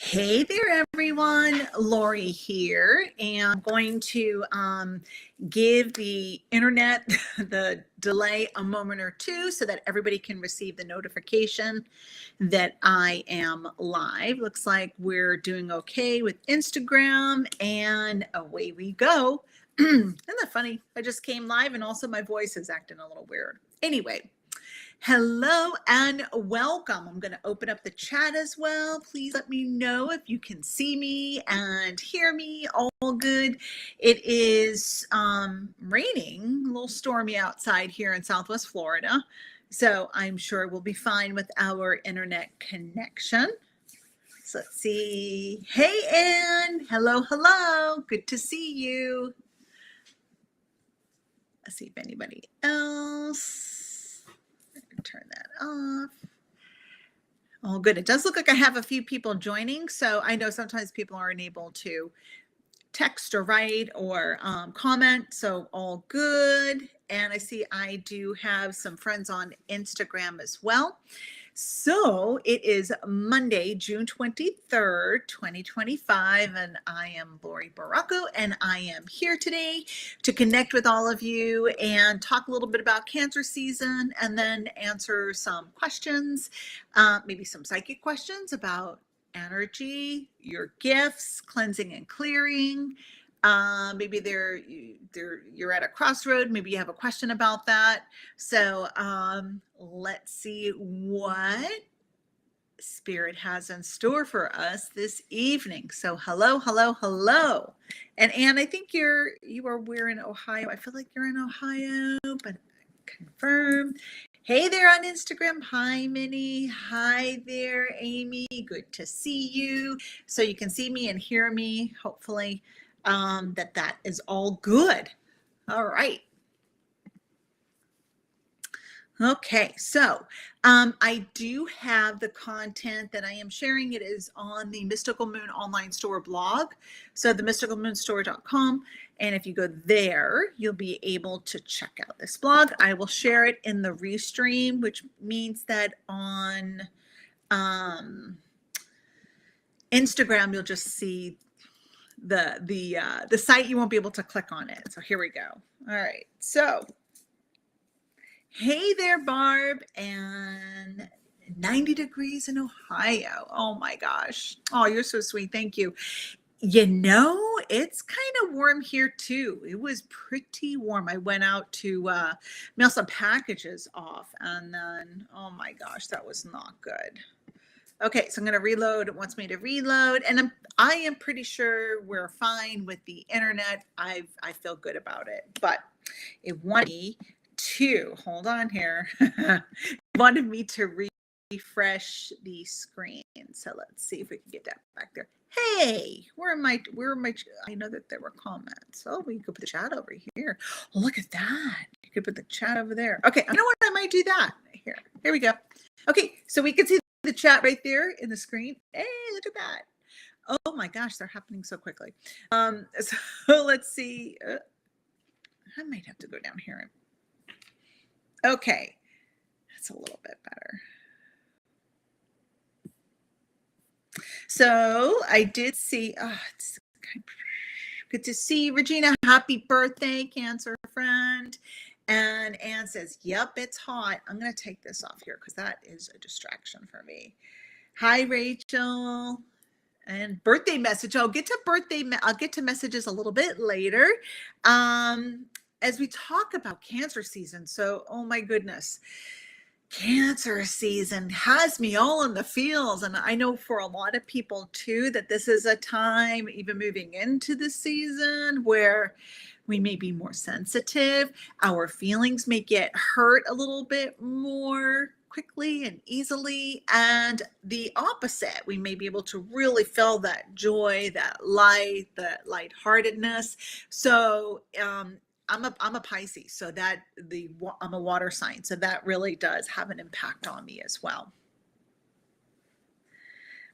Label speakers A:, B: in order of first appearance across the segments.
A: Hey there, everyone. Laurie here, and I'm going to give the internet the delay a moment or two so that everybody can receive the notification that I am live. Looks like we're doing okay with Instagram, and away we go. Isn't that funny? I just came live, and also my voice is acting a little weird. Anyway. Hello and welcome. I'm going to open up the chat as well. Please let me know if you can see me and hear me. All good. It is raining, a little stormy outside here in Southwest Florida. So I'm sure we'll be fine with our internet connection. So let's see. Hey, Ann. Hello, hello. Good to see you. Let's see if anybody else. Turn that off. Oh, good. It does look like I have a few people joining. So I know sometimes people aren't able to text or write or comment. So all good. And I see I do have some friends on Instagram as well. So it is Monday, June 23rd, 2025, and I am Laurie Barraco, and I am here today to connect with all of you and talk a little bit about cancer season and then answer some questions, maybe some psychic questions about energy, your gifts, cleansing and clearing. Maybe you're at a crossroad. Maybe you have a question about that. So let's see what Spirit has in store for us this evening. So hello, hello, hello. And Anne, I think we're in Ohio. I feel like you're in Ohio, but confirm. Hey there on Instagram. Hi, Minnie. Hi there, Amy. Good to see you. So you can see me and hear me, hopefully. That is all good. All right. Okay, so I do have the content that I am sharing. It is on the Mystical Moon online store blog. So the mysticalmoonstore.com. And if you go there, you'll be able to check out this blog. I will share it in the restream, which means that on Instagram, you'll just see the site. You won't be able to click on it. So here we go. All right. So hey there, Barb, and 90 degrees in Ohio. Oh my gosh. Oh, you're so sweet. Thank you. You know, it's kind of warm here too. It was pretty warm. I went out to mail some packages off, and then, oh my gosh, that was not good. Okay, so I'm going to reload. It wants me to reload, and I am pretty sure we're fine with the internet. I feel good about it, but it wanted me to, hold on here, it wanted me to refresh the screen. So let's see if we can get that back there. Hey, where am I? I know that there were comments. Oh, we could put the chat over here. Oh, look at that. You could put the chat over there. Okay, you know what? I might do that. Here we go. Okay, so we can see the chat right there in the screen. Hey, look at that. Oh my gosh, they're happening so quickly. So let's see. I might have to go down here. Okay, that's a little bit better. So I did see, it's good to see Regina. Happy birthday, Cancer friend. And Anne says, yep, it's hot. I'm going to take this off here because that is a distraction for me. Hi, Rachel. And birthday message. I'll get to messages a little bit later. As we talk about cancer season. So, oh my goodness. Cancer season has me all in the feels. And I know for a lot of people too, that this is a time, even moving into the season, where we may be more sensitive. Our feelings may get hurt a little bit more quickly and easily. And the opposite, we may be able to really feel that joy, that light, that lightheartedness. So, I'm a Pisces, so I'm a water sign, so that really does have an impact on me as well.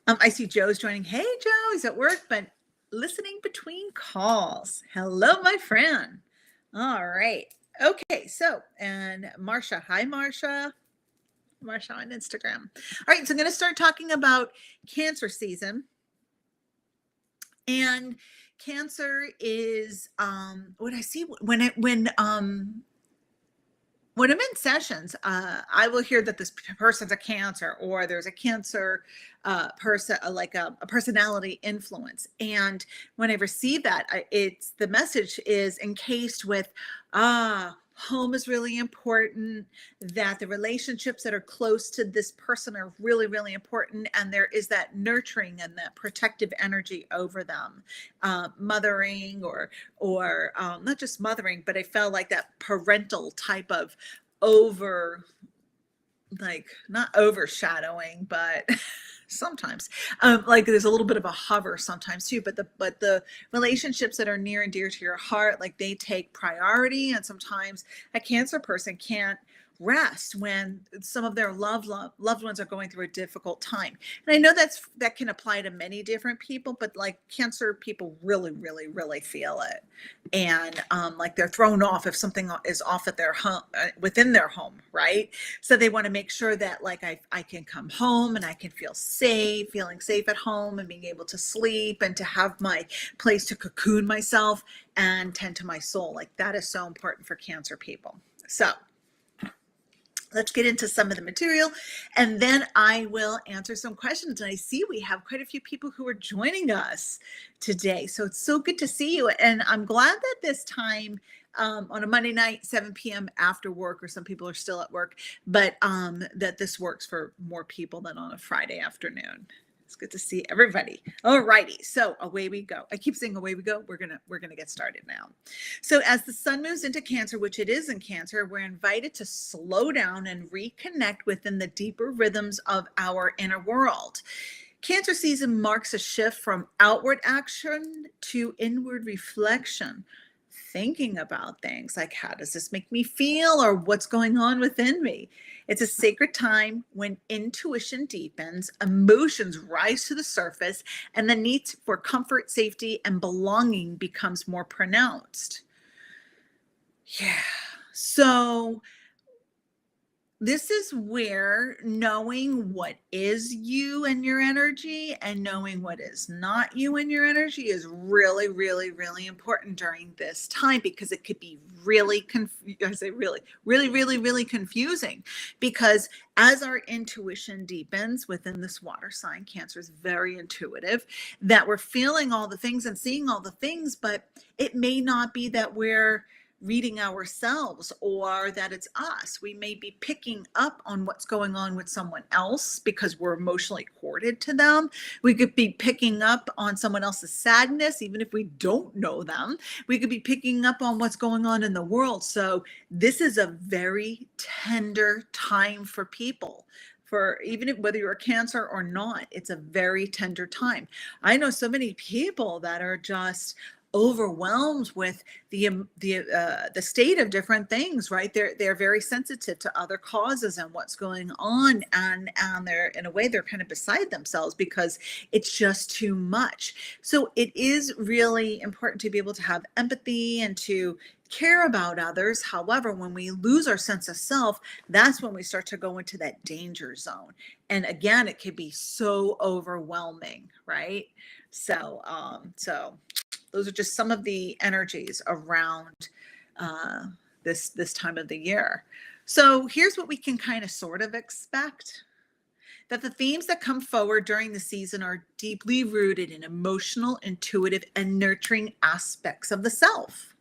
A: I see Joe's joining. Hey, Joe, he's at work, but listening between calls. Hello, my friend. All right. Okay, so, and Marsha. Hi, Marsha. Marsha on Instagram. All right, so I'm going to start talking about cancer season. And Cancer is what I see when I'm in sessions, I will hear that this person's a Cancer, or there's a Cancer person, like a personality influence. And when I receive that, it's the message is encased with, home is really important, that the relationships that are close to this person are really, really important. And there is that nurturing and that protective energy over them, mothering or not just mothering, but I felt like that parental type of over, like, not overshadowing, but sometimes like there's a little bit of a hover sometimes too, but the relationships that are near and dear to your heart, like they take priority. And sometimes a Cancer person can't rest when some of their loved ones are going through a difficult time. And I know that can apply to many different people, but like Cancer people really, really, really feel it. And like they're thrown off if something is off at their home, within their home, right? So they want to make sure that like I can come home and I can feel safe, feeling safe at home, and being able to sleep and to have my place to cocoon myself and tend to my soul. Like that is so important for Cancer people. So let's get into some of the material, and then I will answer some questions. And I see we have quite a few people who are joining us today. So it's so good to see you. And I'm glad that this time on a Monday night, 7 p.m. after work, or some people are still at work, but that this works for more people than on a Friday afternoon. It's good to see everybody. All righty. So away we go. I keep saying away we go. We're gonna get started now. So as the sun moves into Cancer, which it is in Cancer, we're invited to slow down and reconnect within the deeper rhythms of our inner world. Cancer season marks a shift from outward action to inward reflection, thinking about things like, how does this make me feel, or what's going on within me? It's a sacred time when intuition deepens, emotions rise to the surface, and the need for comfort, safety, and belonging becomes more pronounced. Yeah. So this is where knowing what is you and your energy and knowing what is not you and your energy is really, really, really important during this time, because it could be really, I say really, really, really, really confusing, because as our intuition deepens within this water sign, Cancer is very intuitive, that we're feeling all the things and seeing all the things, but it may not be that we're reading ourselves or that it's us. We may be picking up on what's going on with someone else because we're emotionally corded to them. We could be picking up on someone else's sadness, even if we don't know them. We could be picking up on what's going on in the world. So this is a very tender time for people. For even if, whether you're a Cancer or not, it's a very tender time. I know so many people that are just overwhelmed with the state of different things, right? They're very sensitive to other causes and what's going on, and they're, in a way, they're kind of beside themselves because it's just too much. So it is really important to be able to have empathy and to care about others. However, when we lose our sense of self, that's when we start to go into that danger zone. And again, it can be so overwhelming, right? So those are just some of the energies around this time of the year. So here's what we can kind of sort of expect: that the themes that come forward during the season are deeply rooted in emotional, intuitive, and nurturing aspects of the self.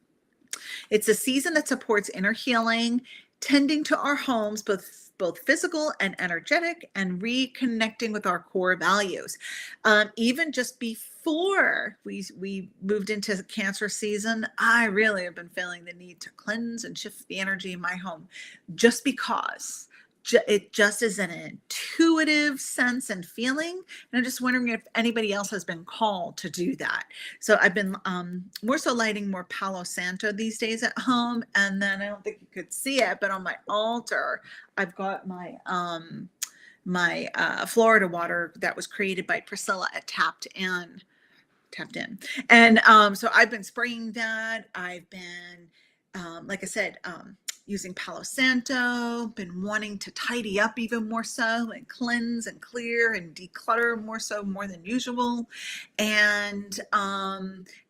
A: It's a season that supports inner healing, tending to our homes, both physical and energetic, and reconnecting with our core values. Even just before we moved into Cancer season, I really have been feeling the need to cleanse and shift the energy in my home, just because it just is an intuitive sense and feeling. And I'm just wondering if anybody else has been called to do that. So I've been more so lighting more Palo Santo these days at home. And then I don't think you could see it, but on my altar, I've got my Florida water that was created by Priscilla at Tapped In. And so I've been spraying that. I've been like I said, using Palo Santo, been wanting to tidy up even more so and cleanse and clear and declutter more than usual. And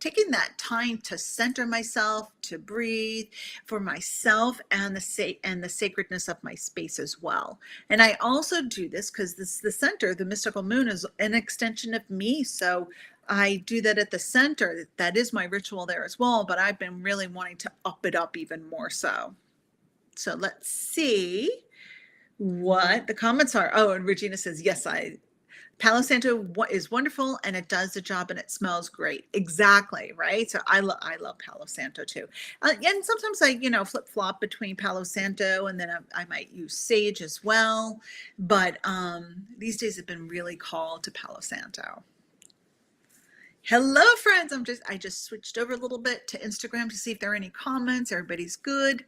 A: taking that time to center myself, to breathe for myself and the sacredness of my space as well. And I also do this because the center, the mystical moon, is an extension of me. So I do that at the center. That is my ritual there as well, but I've been really wanting to up it up even more so. So let's see what the comments are. Oh, and Regina says, yes, Palo Santo is wonderful and it does the job and it smells great. Exactly, right? So I love Palo Santo too. And sometimes I, flip flop between Palo Santo and then I might use sage as well. But these days have been really called to Palo Santo. Hello, friends. I just switched over a little bit to Instagram to see if there are any comments. Everybody's good.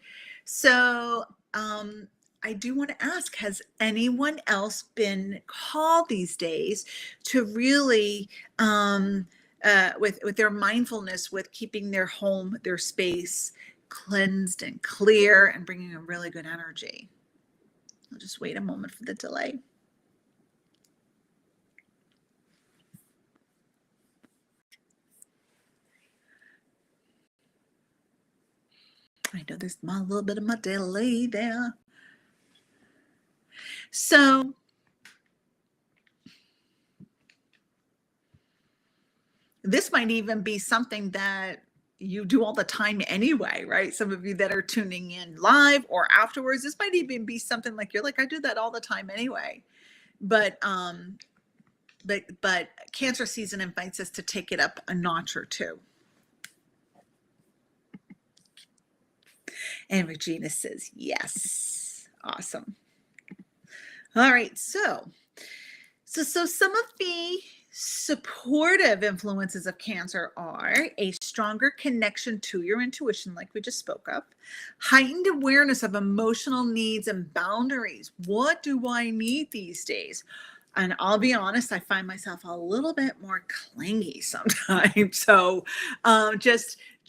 A: So I do want to ask, has anyone else been called these days to really, with their mindfulness, with keeping their home, their space cleansed and clear and bringing a really good energy? I'll just wait a moment for the delay. I know there's a little bit of my delay there. So this might even be something that you do all the time anyway, right? Some of you that are tuning in live or afterwards, this might even be something like you're like, I do that all the time anyway. But Cancer season invites us to take it up a notch or two. And Regina says, yes. Awesome. All right. So some of the supportive influences of Cancer are a stronger connection to your intuition, like we just spoke of, heightened awareness of emotional needs and boundaries. What do I need these days? And I'll be honest, I find myself a little bit more clingy sometimes. So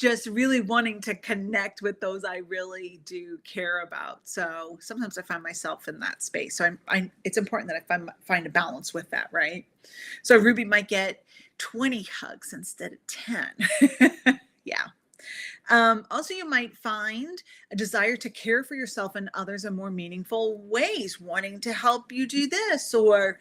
A: just really wanting to connect with those I really do care about. So sometimes I find myself in that space. So it's important that I find a balance with that, right? So Ruby might get 20 hugs instead of 10. Yeah. Also, you might find a desire to care for yourself and others in more meaningful ways, wanting to help you do this or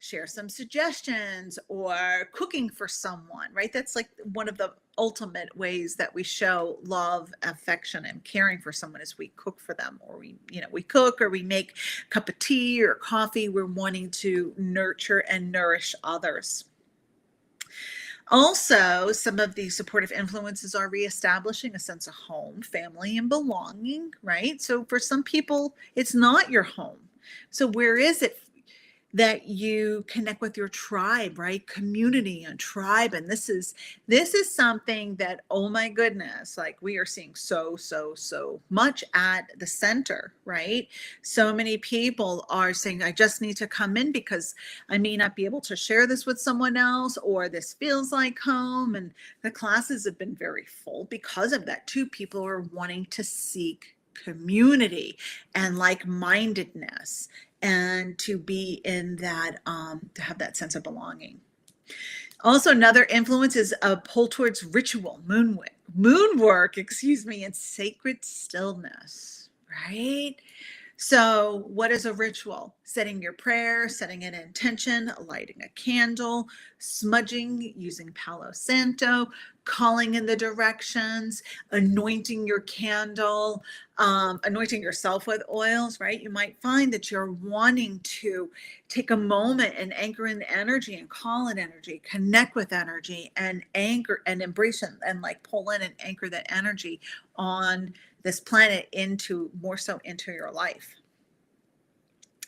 A: share some suggestions or cooking for someone, right? That's like one of the ultimate ways that we show love, affection, and caring for someone is we cook for them, or we cook or we make a cup of tea or coffee. We're wanting to nurture and nourish others. Also, some of the supportive influences are reestablishing a sense of home, family, and belonging, right? So for some people, it's not your home. So where is it that you connect with your tribe, right? Community and tribe. And this is something that, oh my goodness, like we are seeing so much at the center, right? So many people are saying, I just need to come in because I may not be able to share this with someone else, or this feels like home. And the classes have been very full because of that too. People are wanting to seek community and like-mindedness, and to be in that, to have that sense of belonging. Also, another influence is a pull towards ritual, moon work, and sacred stillness, right? So what is a ritual? Setting your prayer, setting an intention, lighting a candle, smudging using Palo Santo, calling in the directions, anointing your candle, anointing yourself with oils, right? You might find that you're wanting to take a moment and anchor in energy and call in energy, connect with energy and anchor and embrace it and like pull in and anchor that energy on this planet more so into your life.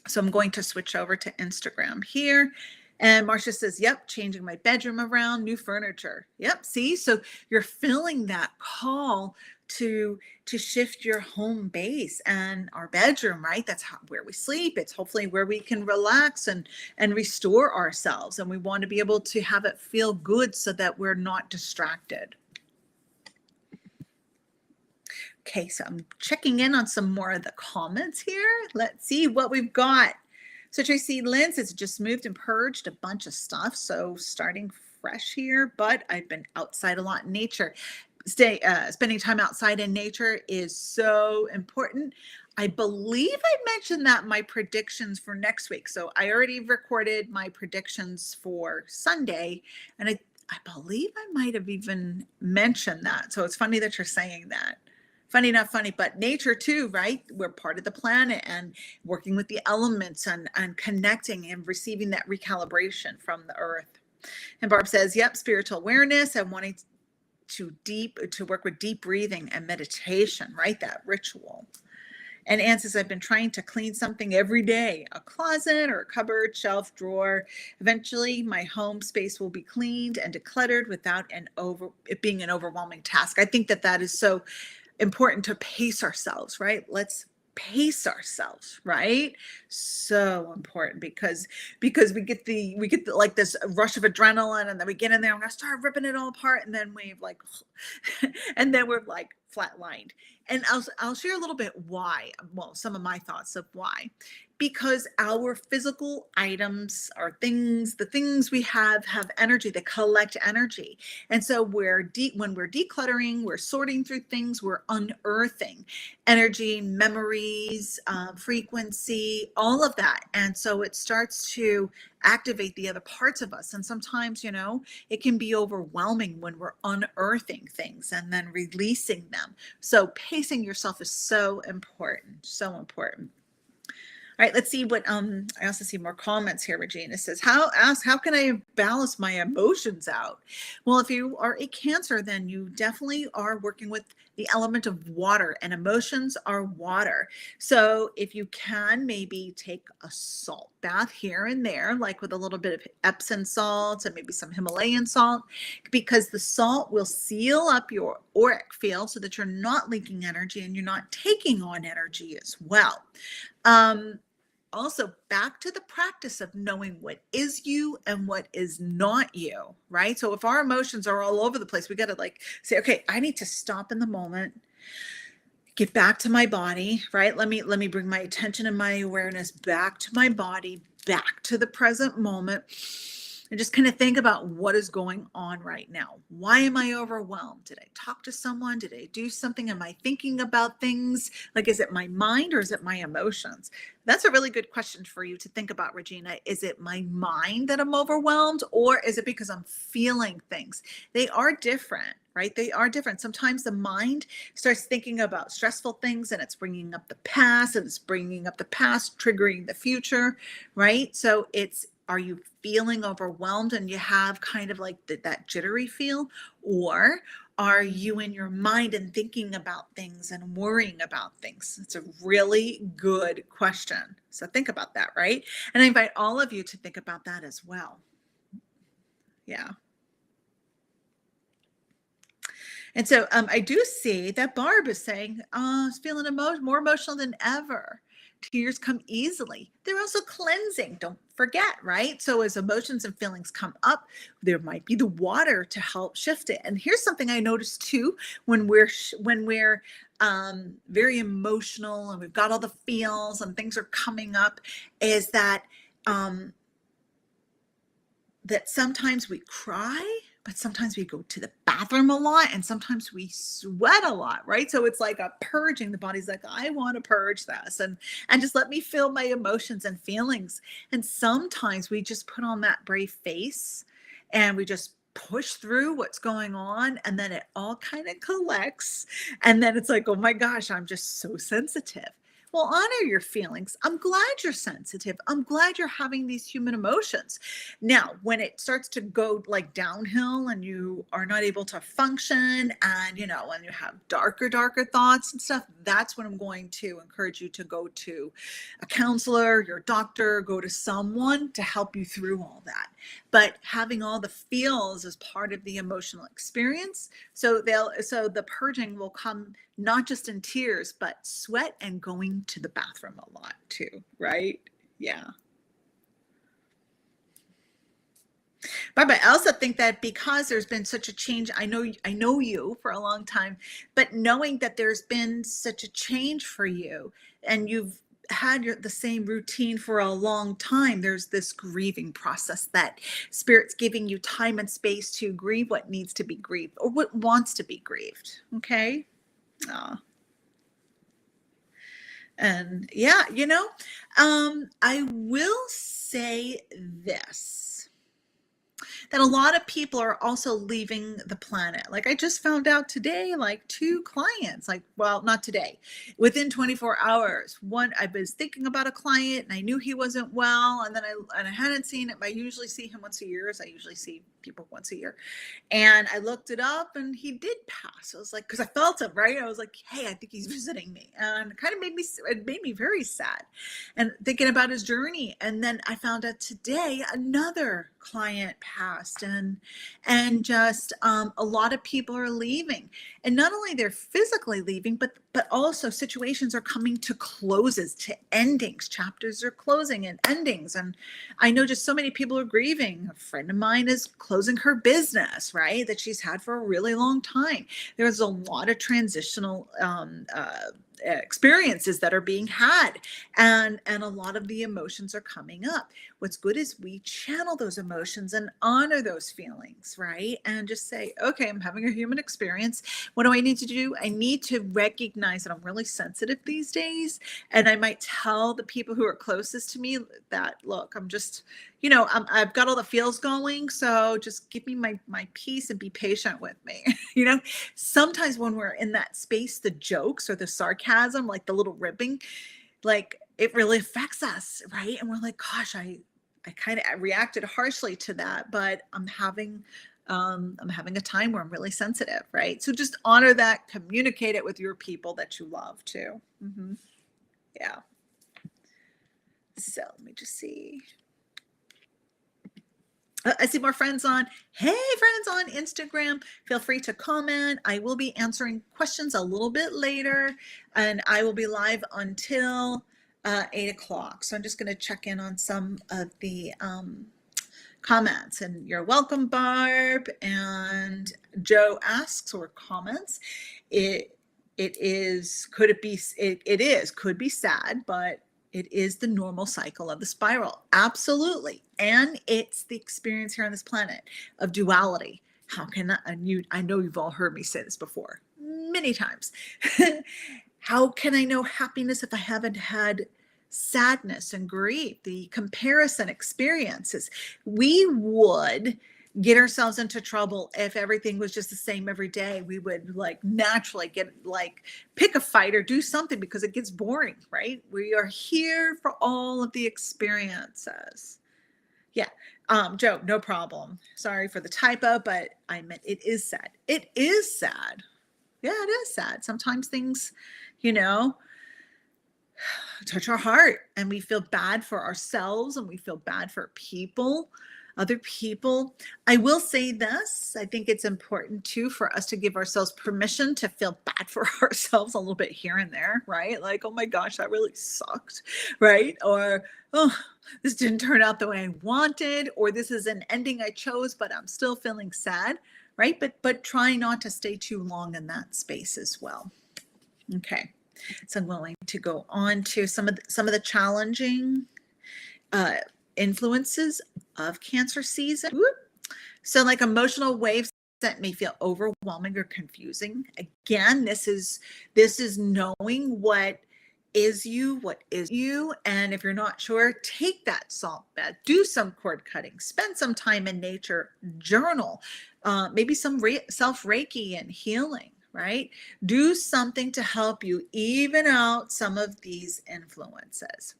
A: So I'm going to switch over to Instagram here. And Marcia says, yep, changing my bedroom around, new furniture. Yep, see, so you're feeling that call to shift your home base and our bedroom, right? That's where we sleep. It's hopefully where we can relax and restore ourselves. And we want to be able to have it feel good so that we're not distracted. Okay, so I'm checking in on some more of the comments here. Let's see what we've got. So Tracy Lynn says just moved and purged a bunch of stuff. So starting fresh here, but I've been outside a lot in nature. Spending time outside in nature is so important. I believe I mentioned that in my predictions for next week. So I already recorded my predictions for Sunday, and I believe I might have even mentioned that. So it's funny that you're saying that. Funny, not funny, but nature too, right? We're part of the planet and working with the elements and connecting and receiving that recalibration from the earth. And Barb says, yep, spiritual awareness and wanting to work with deep breathing and meditation, right? That ritual. And Anne says, I've been trying to clean something every day, a closet or a cupboard, shelf, drawer. Eventually, my home space will be cleaned and decluttered without it being an overwhelming task. I think that is so important to pace ourselves, right? Let's pace ourselves, right? So important because we get like this rush of adrenaline, and then we get in there and we start ripping it all apart, and then we've like and then we're like flatlined. And I'll share a little bit why, well, some of my thoughts of why. Because our physical items or things, the things we have energy, they collect energy. And so when we're decluttering, we're sorting through things, we're unearthing energy, memories, frequency, all of that. And so it starts to activate the other parts of us. And sometimes, it can be overwhelming when we're unearthing things and then releasing them. So pacing yourself is so important, so important. All right, let's see what I also see more comments here. Regina says, how can I balance my emotions out? Well, if you are a Cancer, then you definitely are working with the element of water, and emotions are water. So if you can, maybe take a salt bath here and there, like with a little bit of Epsom salt and maybe some Himalayan salt, because the salt will seal up your auric field so that you're not leaking energy and you're not taking on energy as well. Also, back to the practice of knowing what is you and what is not you, right? So if our emotions are all over the place, we got to say, okay, I need to stop in the moment, get back to my body, right? Let me bring my attention and my awareness back to my body, back to the present moment, and just kind of think about what is going on right now. Why am I overwhelmed? Did I talk to someone? Did I do something? Am I thinking about things? Like, is it my mind or is it my emotions? That's a really good question for you to think about, Regina. Is it my mind that I'm overwhelmed, or is it because I'm feeling things? They are different, right? They are different. Sometimes the mind starts thinking about stressful things and it's bringing up the past, triggering the future, right? So are you feeling overwhelmed and you have kind of like that jittery feel, or are you in your mind and thinking about things and worrying about things? It's a really good question. So think about that, right? And I invite all of you to think about that as well. Yeah. And so I do see that Barb is saying, it's feeling more emotional than ever. Tears come easily. They're also cleansing. Don't forget, right? So as emotions and feelings come up, there might be the water to help shift it. And here's something I noticed too, when we're very emotional and we've got all the feels and things are coming up, is that that sometimes we cry, but sometimes we go to the bathroom a lot, and sometimes we sweat a lot, right? So it's like a purging. The body's like, I want to purge this and just let me feel my emotions and feelings. And sometimes we just put on that brave face and we just push through what's going on, and then it all kind of collects, and then it's like, oh my gosh, I'm just so sensitive. Well, honor your feelings. I'm glad you're sensitive. I'm glad you're having these human emotions. Now, when it starts to go like downhill and you are not able to function, and when you have darker thoughts and stuff, that's when I'm going to encourage you to go to a counselor, your doctor, go to someone to help you through all that. But having all the feels is part of the emotional experience. So the purging will come not just in tears, but sweat and going to the bathroom a lot too, right? Yeah. But I also think that because there's been such a change, I know you for a long time, but knowing that there's been such a change for you and you've had the same routine for a long time, there's this grieving process that spirit's giving you time and space to grieve what needs to be grieved or what wants to be grieved. Okay. Aw. And yeah, I will say this, that a lot of people are also leaving the planet. Like I just found out today, like two clients, like, well, not today, within 24 hours. One, I was thinking about a client and I knew he wasn't well. And then I hadn't seen him. I usually see him once a year. As I usually see people once a year. And I looked it up and he did pass. I was like, because I felt him, right? I was like, hey, I think he's visiting me. And it kind of it made me very sad and thinking about his journey. And then I found out today another client passed, and just a lot of people are leaving, and not only they're physically leaving, but also situations are coming to closes, to endings. Chapters are closing and endings, and I know just so many people are grieving. A friend of mine is closing her business, right, that she's had for a really long time. There's a lot of transitional experiences that are being had, and a lot of the emotions are coming up. What's good is we channel those emotions and honor those feelings, right, and just say, okay, I'm having a human experience. What do I need to do? I need to recognize that I'm really sensitive these days, and I might tell the people who are closest to me that, look, I'm just, I've got all the feels going, so just give me my peace and be patient with me. Sometimes when we're in that space, the jokes or the sarcasm, like the little ribbing, like it really affects us, right? And we're like, gosh, I kind of reacted harshly to that, but I'm having a time where I'm really sensitive, right? So just honor that, communicate it with your people that you love too. Yeah. So let me just see. I see more friends on. Hey, friends on Instagram. Feel free to comment. I will be answering questions a little bit later, and I will be live until 8 o'clock. So I'm just going to check in on some of the comments. And you're welcome, Barb. And Joe asks or comments. It is, could be sad, but it is the normal cycle of the spiral. Absolutely. And it's the experience here on this planet of duality. How can I know you've all heard me say this before many times. How can I know happiness if I haven't had sadness and grief, the comparison experiences? We would get ourselves into trouble if everything was just the same every day. We would naturally pick a fight or do something because it gets boring, right? We are here for all of the experiences. Yeah. Joe, no problem. Sorry for the typo, but I meant it is sad. It is sad. Yeah, it is sad. Sometimes things, touch our heart, and we feel bad for ourselves and we feel bad for other people. I will say this, I think it's important too for us to give ourselves permission to feel bad for ourselves a little bit here and there, right? Like, oh my gosh, that really sucked, right? Or, oh, this didn't turn out the way I wanted, or this is an ending I chose, but I'm still feeling sad, right? But try not to stay too long in that space as well. Okay. So I'm going to go on to some of the challenging influences of Cancer season. So like emotional waves that may feel overwhelming or confusing. Again, this is knowing what is you, and if you're not sure, take that salt bath, do some cord cutting, spend some time in nature, journal, maybe some self Reiki and healing. Right? Do something to help you even out some of these influences.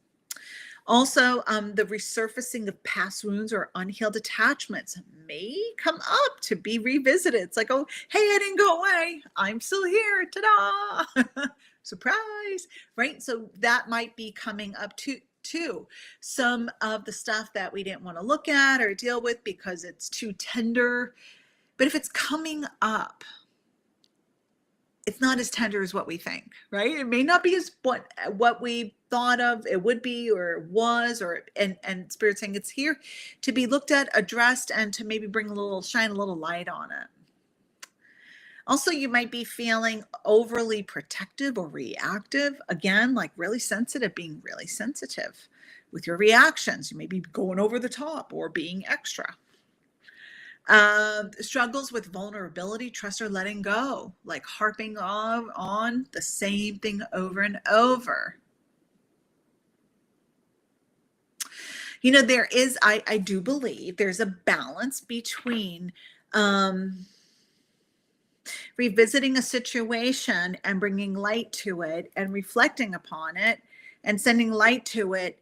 A: Also, the resurfacing of past wounds or unhealed attachments may come up to be revisited. It's like, oh, hey, I didn't go away. I'm still here. Ta-da! Surprise, right? So that might be coming up too. Some of the stuff that we didn't want to look at or deal with because it's too tender. But if it's coming up, it's not as tender as what we think, right? It may not be as what we thought of it would be or was, or and Spirit saying it's here to be looked at, addressed, and to maybe shine a little light on it. Also, you might be feeling overly protective or reactive. Again, like really sensitive, being really sensitive with your reactions. You may be going over the top or being extra. Struggles with vulnerability, trust, or letting go, like harping on the same thing over and over. There is, I do believe there's a balance between revisiting a situation and bringing light to it and reflecting upon it and sending light to it.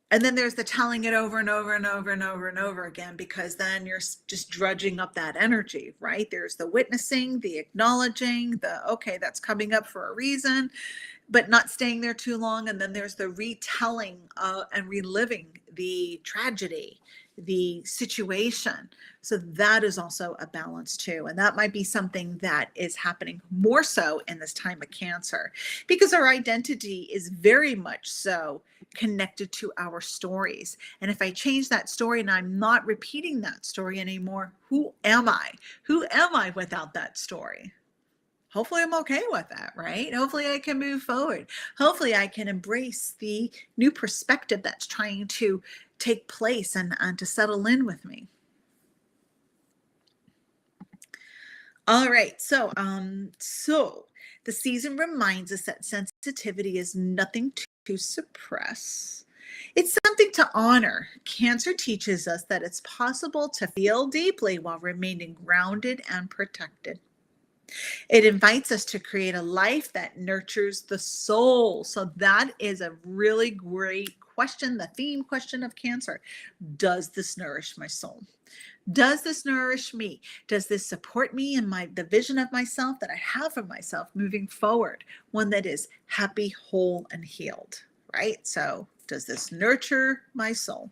A: And then there's the telling it over and over and over and over and over again, because then you're just drudging up that energy, right? There's the witnessing, the acknowledging, okay, that's coming up for a reason, but not staying there too long. And then there's the retelling and reliving the tragedy, the situation. So that is also a balance too. And that might be something that is happening more so in this time of Cancer, because our identity is very much so connected to our stories. And if I change that story and I'm not repeating that story anymore, who am I? Who am I without that story? Hopefully I'm okay with that, right? Hopefully I can move forward. Hopefully I can embrace the new perspective that's trying to take place and to settle in with me. All right, so the season reminds us that sensitivity is nothing to suppress. It's something to honor. Cancer teaches us that it's possible to feel deeply while remaining grounded and protected. It invites us to create a life that nurtures the soul. So that is a really great question, the theme question of Cancer. Does this nourish my soul? Does this nourish me? Does this support me in the vision of myself that I have of myself moving forward? One that is happy, whole, and healed, right? So does this nurture my soul?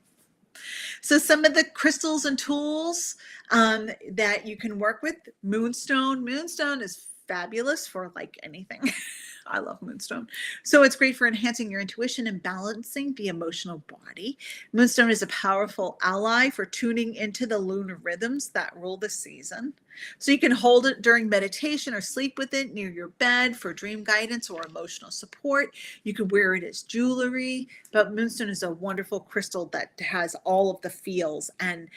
A: So some of the crystals and tools that you can work with, Moonstone. Moonstone is fabulous for like anything. I love Moonstone. So it's great for enhancing your intuition and balancing the emotional body. Moonstone is a powerful ally for tuning into the lunar rhythms that rule the season. So you can hold it during meditation or sleep with it near your bed for dream guidance or emotional support. You can wear it as jewelry, but Moonstone is a wonderful crystal that has all of the feels and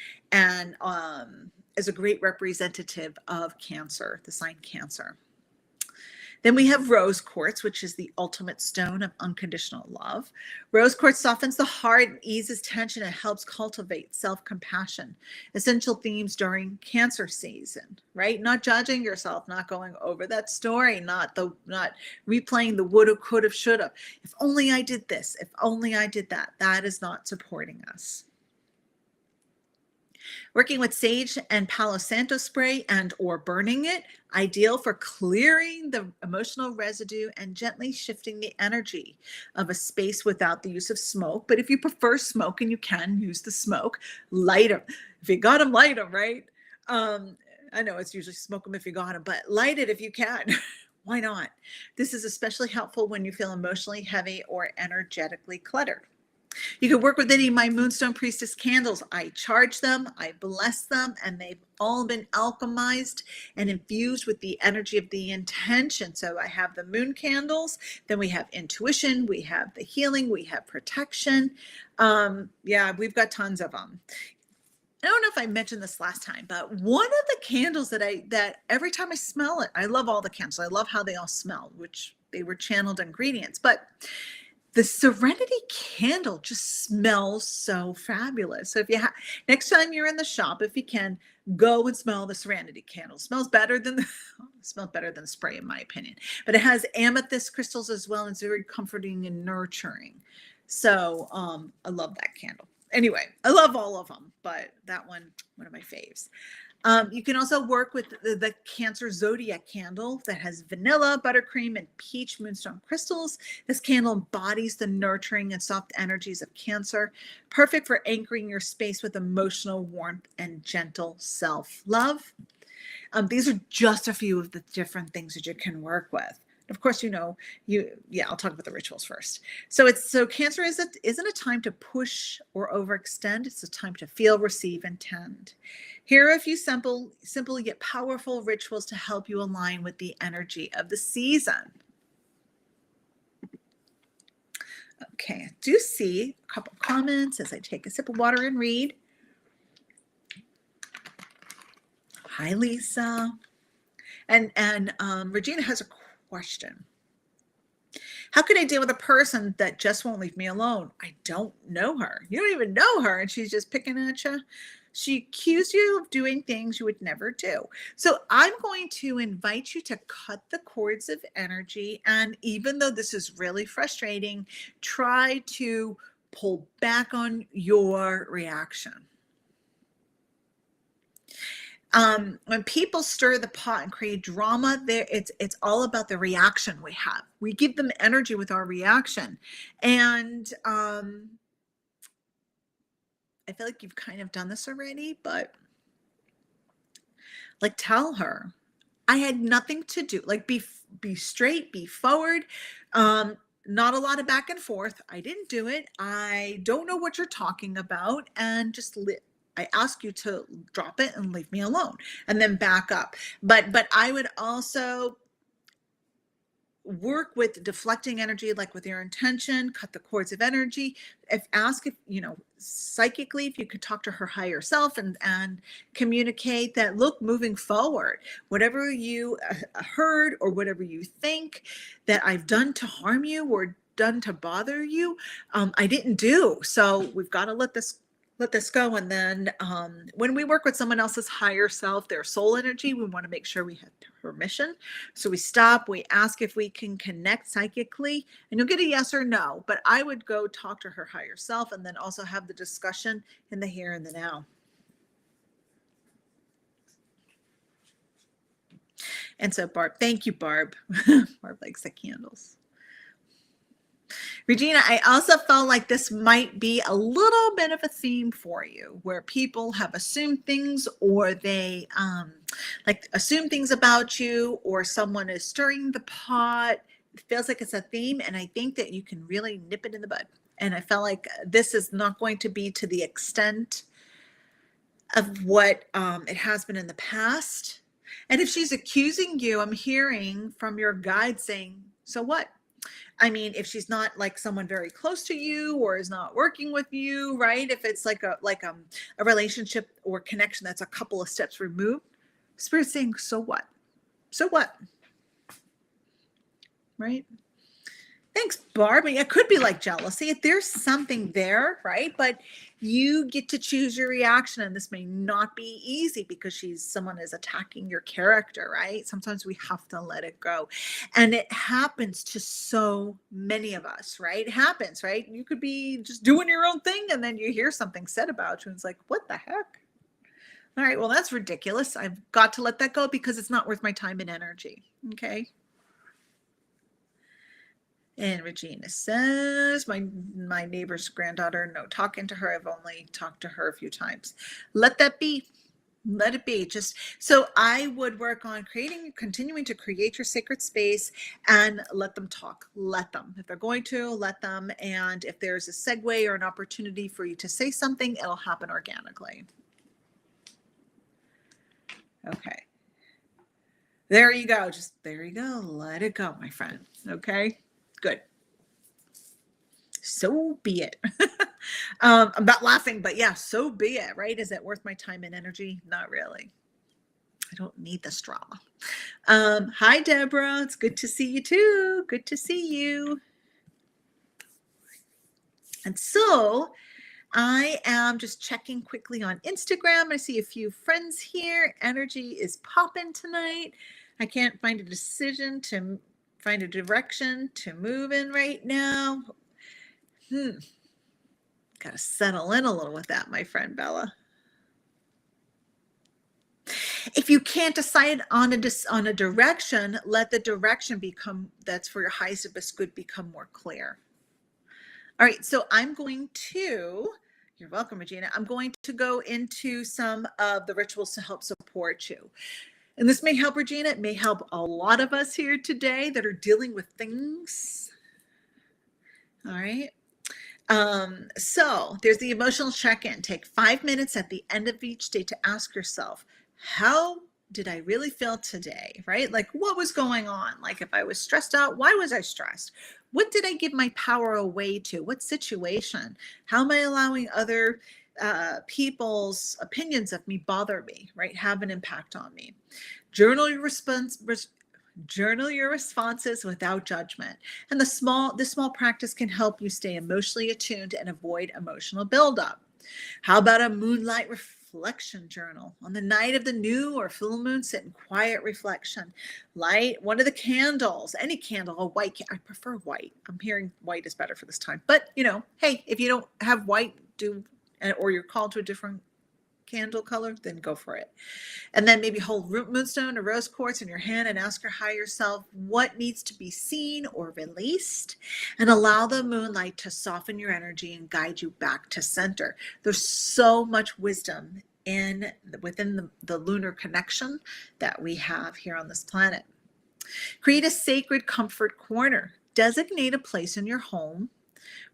A: is a great representative of Cancer, the sign Cancer. Then we have rose quartz, which is the ultimate stone of unconditional love. Rose quartz softens the heart and eases tension and helps cultivate self-compassion. Essential themes during Cancer season, right? Not judging yourself, not going over that story, not replaying the woulda, coulda, shoulda. If only I did this, if only I did that. That is not supporting us. Working with sage and Palo Santo spray and or burning it, ideal for clearing the emotional residue and gently shifting the energy of a space without the use of smoke. But if you prefer smoke and you can use the smoke, light them. If you got them, light them, right? I know it's usually smoke them if you got them, but light it if you can. Why not? This is especially helpful when you feel emotionally heavy or energetically cluttered. You can work with any of my Moonstone Priestess candles. I charge them, I bless them, and they've all been alchemized and infused with the energy of the intention. So I have the moon candles, then we have intuition, we have the healing, we have protection. Yeah, we've got tons of them. I don't know if I mentioned this last time, but one of the candles that every time I smell it, I love all the candles. I love how they all smell, which they were channeled ingredients, but the Serenity candle just smells so fabulous. So if you next time you're in the shop, if you can, go and smell the Serenity candle. It smells better than spray, in my opinion. But it has amethyst crystals as well, and it's very comforting and nurturing. So I love that candle. Anyway, I love all of them, but that one of my faves. You can also work with the Cancer Zodiac candle that has vanilla, buttercream, and peach moonstone crystals. This candle embodies the nurturing and soft energies of Cancer, perfect for anchoring your space with emotional warmth and gentle self-love. These are just a few of the different things that you can work with. Of course, I'll talk about the rituals first. So Cancer isn't a time to push or overextend. It's a time to feel, receive, and tend. Here are a few simple yet powerful rituals to help you align with the energy of the season. Okay, I do see a couple comments as I take a sip of water and read. Hi, Lisa. And Regina has a question. How can I deal with a person that just won't leave me alone? I don't know her. You don't even know her, and she's just picking at you. She accused you of doing things you would never do. So I'm going to invite you to cut the cords of energy. And even though this is really frustrating, try to pull back on your reaction. When people stir the pot and create drama, it's all about the reaction we have. We give them energy with our reaction. And I feel like you've kind of done this already, but like, tell her, I had nothing to do. Like, be straight, be forward. Not a lot of back and forth. I didn't do it. I don't know what you're talking about. And just I ask you to drop it and leave me alone, and then back up. But I would also work with deflecting energy, like with your intention, cut the cords of energy. Ask if, psychically, if you could talk to her higher self and communicate that, look, moving forward, whatever you heard or whatever you think that I've done to harm you or done to bother you, I didn't do. So we've got to let this go. And then when we work with someone else's higher self, their soul energy, we want to make sure we have permission. So we stop, we ask if we can connect psychically, and you'll get a yes or no. But I would go talk to her higher self and then also have the discussion in the here and the now. And so Barb, thank you, Barb. Barb likes the candles. Regina, I also felt like this might be a little bit of a theme for you, where people have assumed things, or they assume things about you, or someone is stirring the pot. It feels like it's a theme, and I think that you can really nip it in the bud. And I felt like this is not going to be to the extent of what it has been in the past. And if she's accusing you, I'm hearing from your guide saying, so what? I mean, if she's not like someone very close to you or is not working with you, right? If it's like a relationship or connection that's a couple of steps removed, Spirit's saying, so what? So what? Right? Thanks, Barb. It could be like jealousy. There's something there, right? But you get to choose your reaction, and this may not be easy because someone is attacking your character, right? Sometimes we have to let it go. And it happens to so many of us, right? It happens, right? You could be just doing your own thing, and then you hear something said about you, and it's like, what the heck? All right, well, that's ridiculous. I've got to let that go because it's not worth my time and energy, okay? And Regina says, my neighbor's granddaughter, no talking to her. I've only talked to her a few times. Let that be. Let it be. Just so I would work on continuing to create your sacred space and let them talk. Let them. If they're going to, let them. And if there's a segue or an opportunity for you to say something, it'll happen organically. Okay. There you go. There you go. Let it go, my friend. Okay. Good. So be it. I'm not laughing, but yeah, so be it, right? Is it worth my time and energy? Not really. I don't need this drama. Hi, Deborah. It's good to see you too. Good to see you. And so I am just checking quickly on Instagram. I see a few friends here. Energy is popping tonight. I can't find a direction to move in right now. Got to settle in a little with that, my friend Bella. If you can't decide on a direction, let the direction that's for your highest and best good become more clear. All right, so you're welcome, Regina. I'm going to go into some of the rituals to help support you. And this may help Regina. It may help a lot of us here today that are dealing with things. All right. So there's the emotional check-in. Take 5 minutes at the end of each day to ask yourself, how did I really feel today? Right? Like, what was going on? Like, if I was stressed out, why was I stressed? What did I give my power away to? What situation? How am I allowing other people's opinions of me bother me, right? Have an impact on me. Journal your journal your responses without judgment. And this small practice can help you stay emotionally attuned and avoid emotional buildup. How about a moonlight reflection journal? On the night of the new or full moon, sit in quiet reflection. Light one of the candles, any candle, a white. I prefer white. I'm hearing white is better for this time. But, hey, if you don't have white, or you're called to a different candle color, then go for it. And then maybe hold moonstone or rose quartz in your hand and ask your higher self what needs to be seen or released, and allow the moonlight to soften your energy and guide you back to center. There's so much wisdom within the lunar connection that we have here on this planet. Create a sacred comfort corner. Designate a place in your home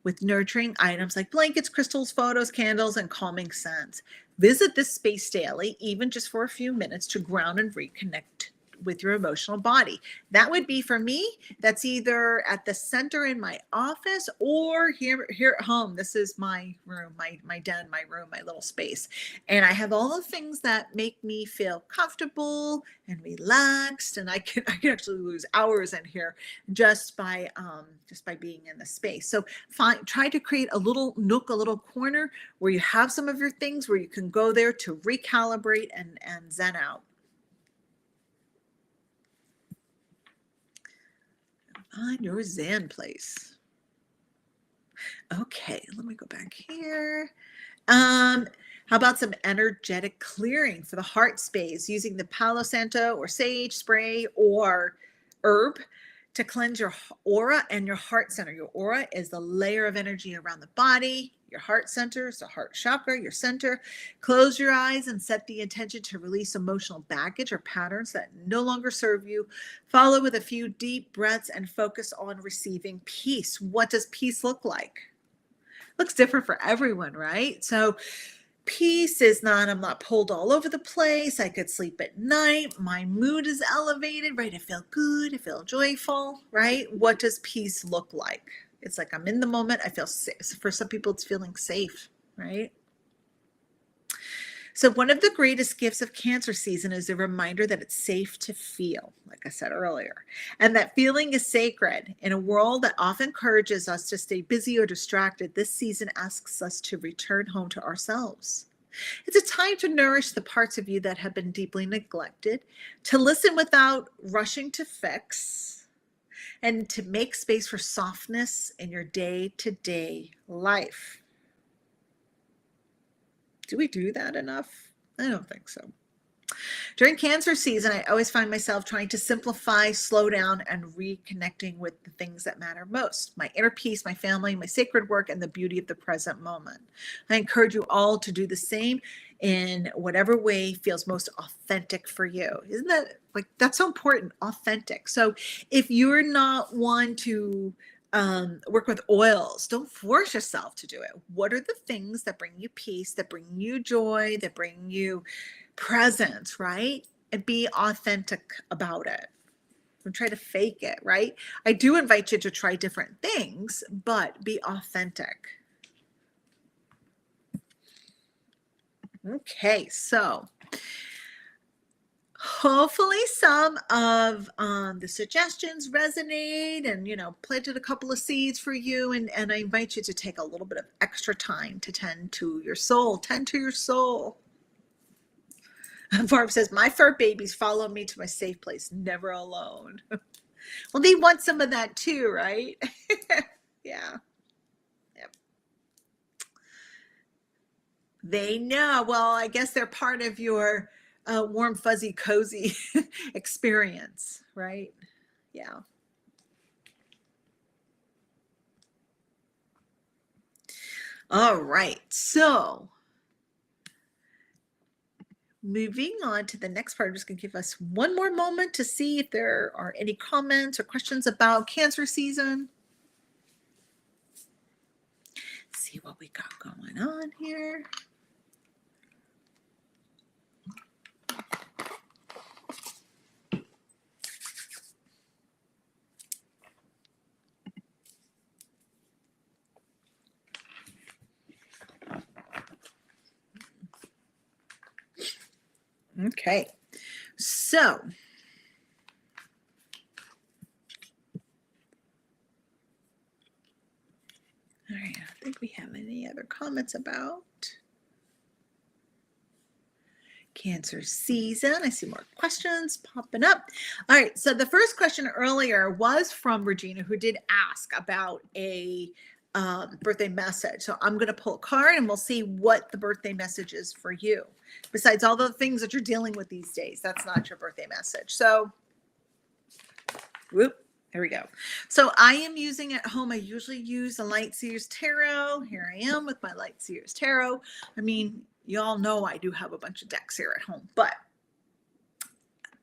A: with nurturing items like blankets, crystals, photos, candles, and calming scents. Visit this space daily, even just for a few minutes, to ground and reconnect with your emotional body. That would be, for me, that's either at the center in my office or here at home. This is my room, my den, my room, my little space. And I have all the things that make me feel comfortable and relaxed. And I can actually lose hours in here just by being in the space. So try to create a little nook, a little corner where you have some of your things where you can go there to recalibrate and zen out. Find your zen place. Okay, let me go back here. How about some energetic clearing for the heart space using the Palo Santo or sage spray or herb to cleanse your aura and your heart center. Your aura is the layer of energy around the body. Your heart center is the heart chakra, your center. Close your eyes and set the intention to release emotional baggage or patterns that no longer serve you. Follow with a few deep breaths and focus on receiving peace. What does peace look like? Looks different for everyone, right? So peace is not, I'm not pulled all over the place. I could sleep at night. My mood is elevated, right? I feel good. I feel joyful, right? What does peace look like? It's like I'm in the moment. I feel safe. For some people, it's feeling safe, right? So one of the greatest gifts of Cancer season is a reminder that it's safe to feel, like I said earlier, and that feeling is sacred. In a world that often encourages us to stay busy or distracted, this season asks us to return home to ourselves. It's a time to nourish the parts of you that have been deeply neglected, to listen without rushing to fix, and to make space for softness in your day-to-day life. Do we do that enough? I don't think so. During Cancer season, I always find myself trying to simplify, slow down, and reconnecting with the things that matter most: my inner peace, my family, my sacred work, and the beauty of the present moment. I encourage you all to do the same in whatever way feels most authentic for you. Isn't that that's so important? Authentic. So if you're not one to work with oils, don't force yourself to do it. What are the things that bring you peace, that bring you joy, that bring you presence, right? And be authentic about it. Don't try to fake it, right? I do invite you to try different things, but be authentic. Okay, so hopefully some of the suggestions resonate and, planted a couple of seeds for you. And I invite you to take a little bit of extra time to tend to your soul. Tend to your soul. Barb says, my fur babies follow me to my safe place, never alone. Well, they want some of that too, right? Yeah. Yep. They know. Well, I guess they're part of your warm, fuzzy, cozy experience, right? Yeah. All right. So moving on to the next part, I'm just going to give us one more moment to see if there are any comments or questions about Cancer season. See what we got going on here. Okay, so all right, I don't think we have any other comments about Cancer season. I see more questions popping up. All right, so the first question earlier was from Regina, who did ask about a birthday message. So I'm going to pull a card and we'll see what the birthday message is for you. Besides all the things that you're dealing with these days, that's not your birthday message. So, whoop, there we go. So I am using at home, I usually use a Light Seers Tarot. Here I am with my Light Seers Tarot. I mean, y'all know I do have a bunch of decks here at home, but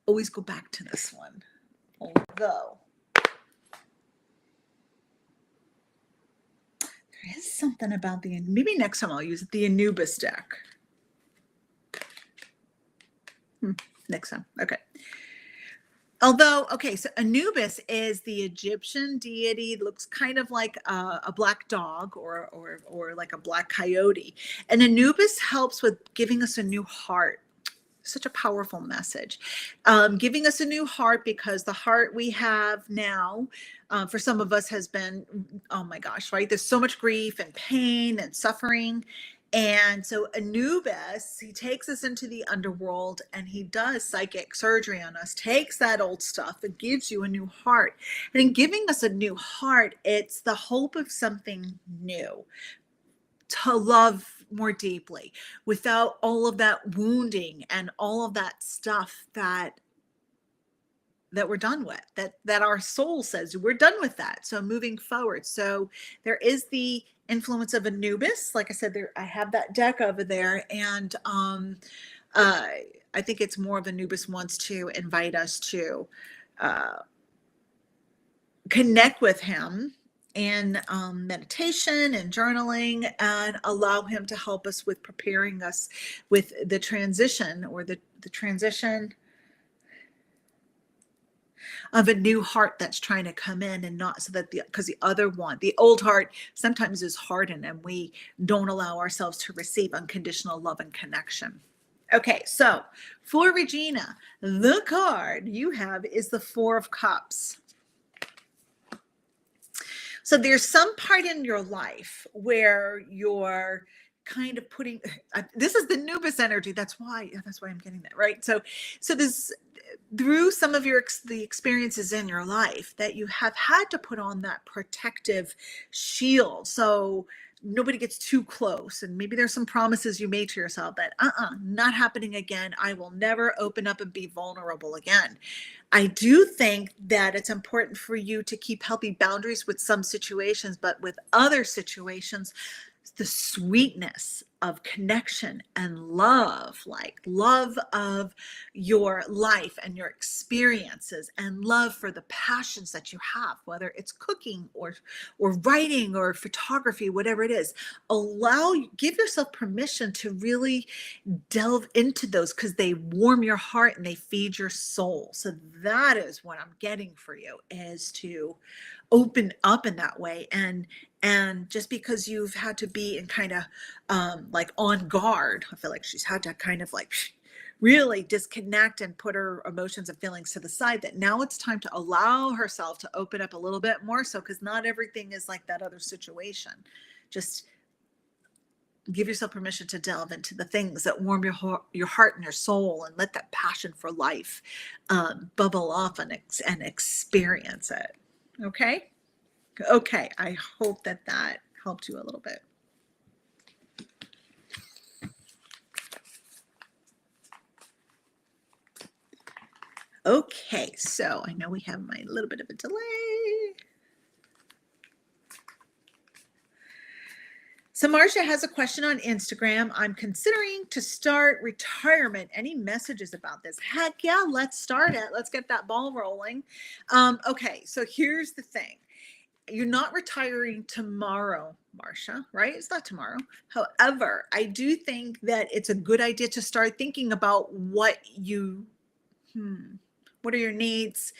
A: always go back to this one. Although there is something about maybe next time I'll use the Anubis deck. Next time. Okay. Although, okay, so Anubis is the Egyptian deity. It looks kind of like a black dog or like a black coyote. And Anubis helps with giving us a new heart. Such a powerful message. Giving us a new heart, because the heart we have now, for some of us, has been, oh my gosh, right? There's so much grief and pain and suffering. And so Anubis, he takes us into the underworld and he does psychic surgery on us, takes that old stuff and gives you a new heart. And in giving us a new heart, it's the hope of something new, to love more deeply without all of that wounding and all of that stuff that we're done with, that our soul says we're done with that. So moving forward. So there is the influence of Anubis. Like I said, there, I have that deck over there, and I think it's more of Anubis wants to invite us to connect with him in meditation and journaling, and allow him to help us with preparing us with the transition, or the transition of a new heart that's trying to come in, and not so that because the other one, the old heart, sometimes is hardened and we don't allow ourselves to receive unconditional love and connection. Okay, so for Regina, the card you have is the Four of Cups. So there's some part in your life where you're kind of putting, this is the Nubis energy. That's why I'm getting that, right? So this, through some of the experiences in your life, that you have had to put on that protective shield, so nobody gets too close. And maybe there's some promises you made to yourself that not happening again. I will never open up and be vulnerable again. I do think that it's important for you to keep healthy boundaries with some situations, but with other situations, the sweetness of connection and love, like love of your life and your experiences, and love for the passions that you have, whether it's cooking or writing or photography, whatever it is. Give yourself permission to really delve into those, because they warm your heart and they feed your soul. So that is what I'm getting for you, is to open up in that way. And just because you've had to be in kind of like on guard, I feel like she's had to kind of like really disconnect and put her emotions and feelings to the side, that now it's time to allow herself to open up a little bit more. So, because not everything is like that other situation. Just give yourself permission to delve into the things that warm your heart and your soul, and let that passion for life bubble off and experience it. Okay. I hope that helped you a little bit. Okay, so I know we have my little bit of a delay. So Marcia has a question on Instagram. I'm considering to start retirement. Any messages about this? Heck yeah, let's start it. Let's get that ball rolling. Okay, so here's the thing. You're not retiring tomorrow, Marcia, right? It's not tomorrow. However, I do think that it's a good idea to start thinking about what are your needs?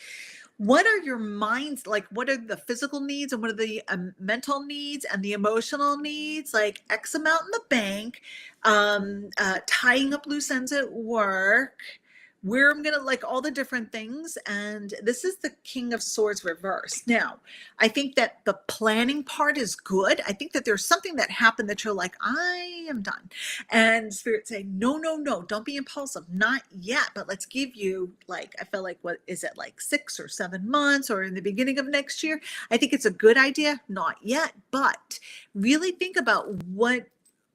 A: What are your minds like? What are the physical needs and what are the mental needs and the emotional needs? Like X amount in the bank, tying up loose ends at work, where I'm gonna like all the different things. And this is the King of Swords reverse. Now, I think that the planning part is good. I think that there's something that happened that you're like, I am done. And Spirit saying, no, no, no, don't be impulsive. Not yet, but let's give you like, I feel like, what is it, like 6 or 7 months or in the beginning of next year? I think it's a good idea. Not yet, but really think about what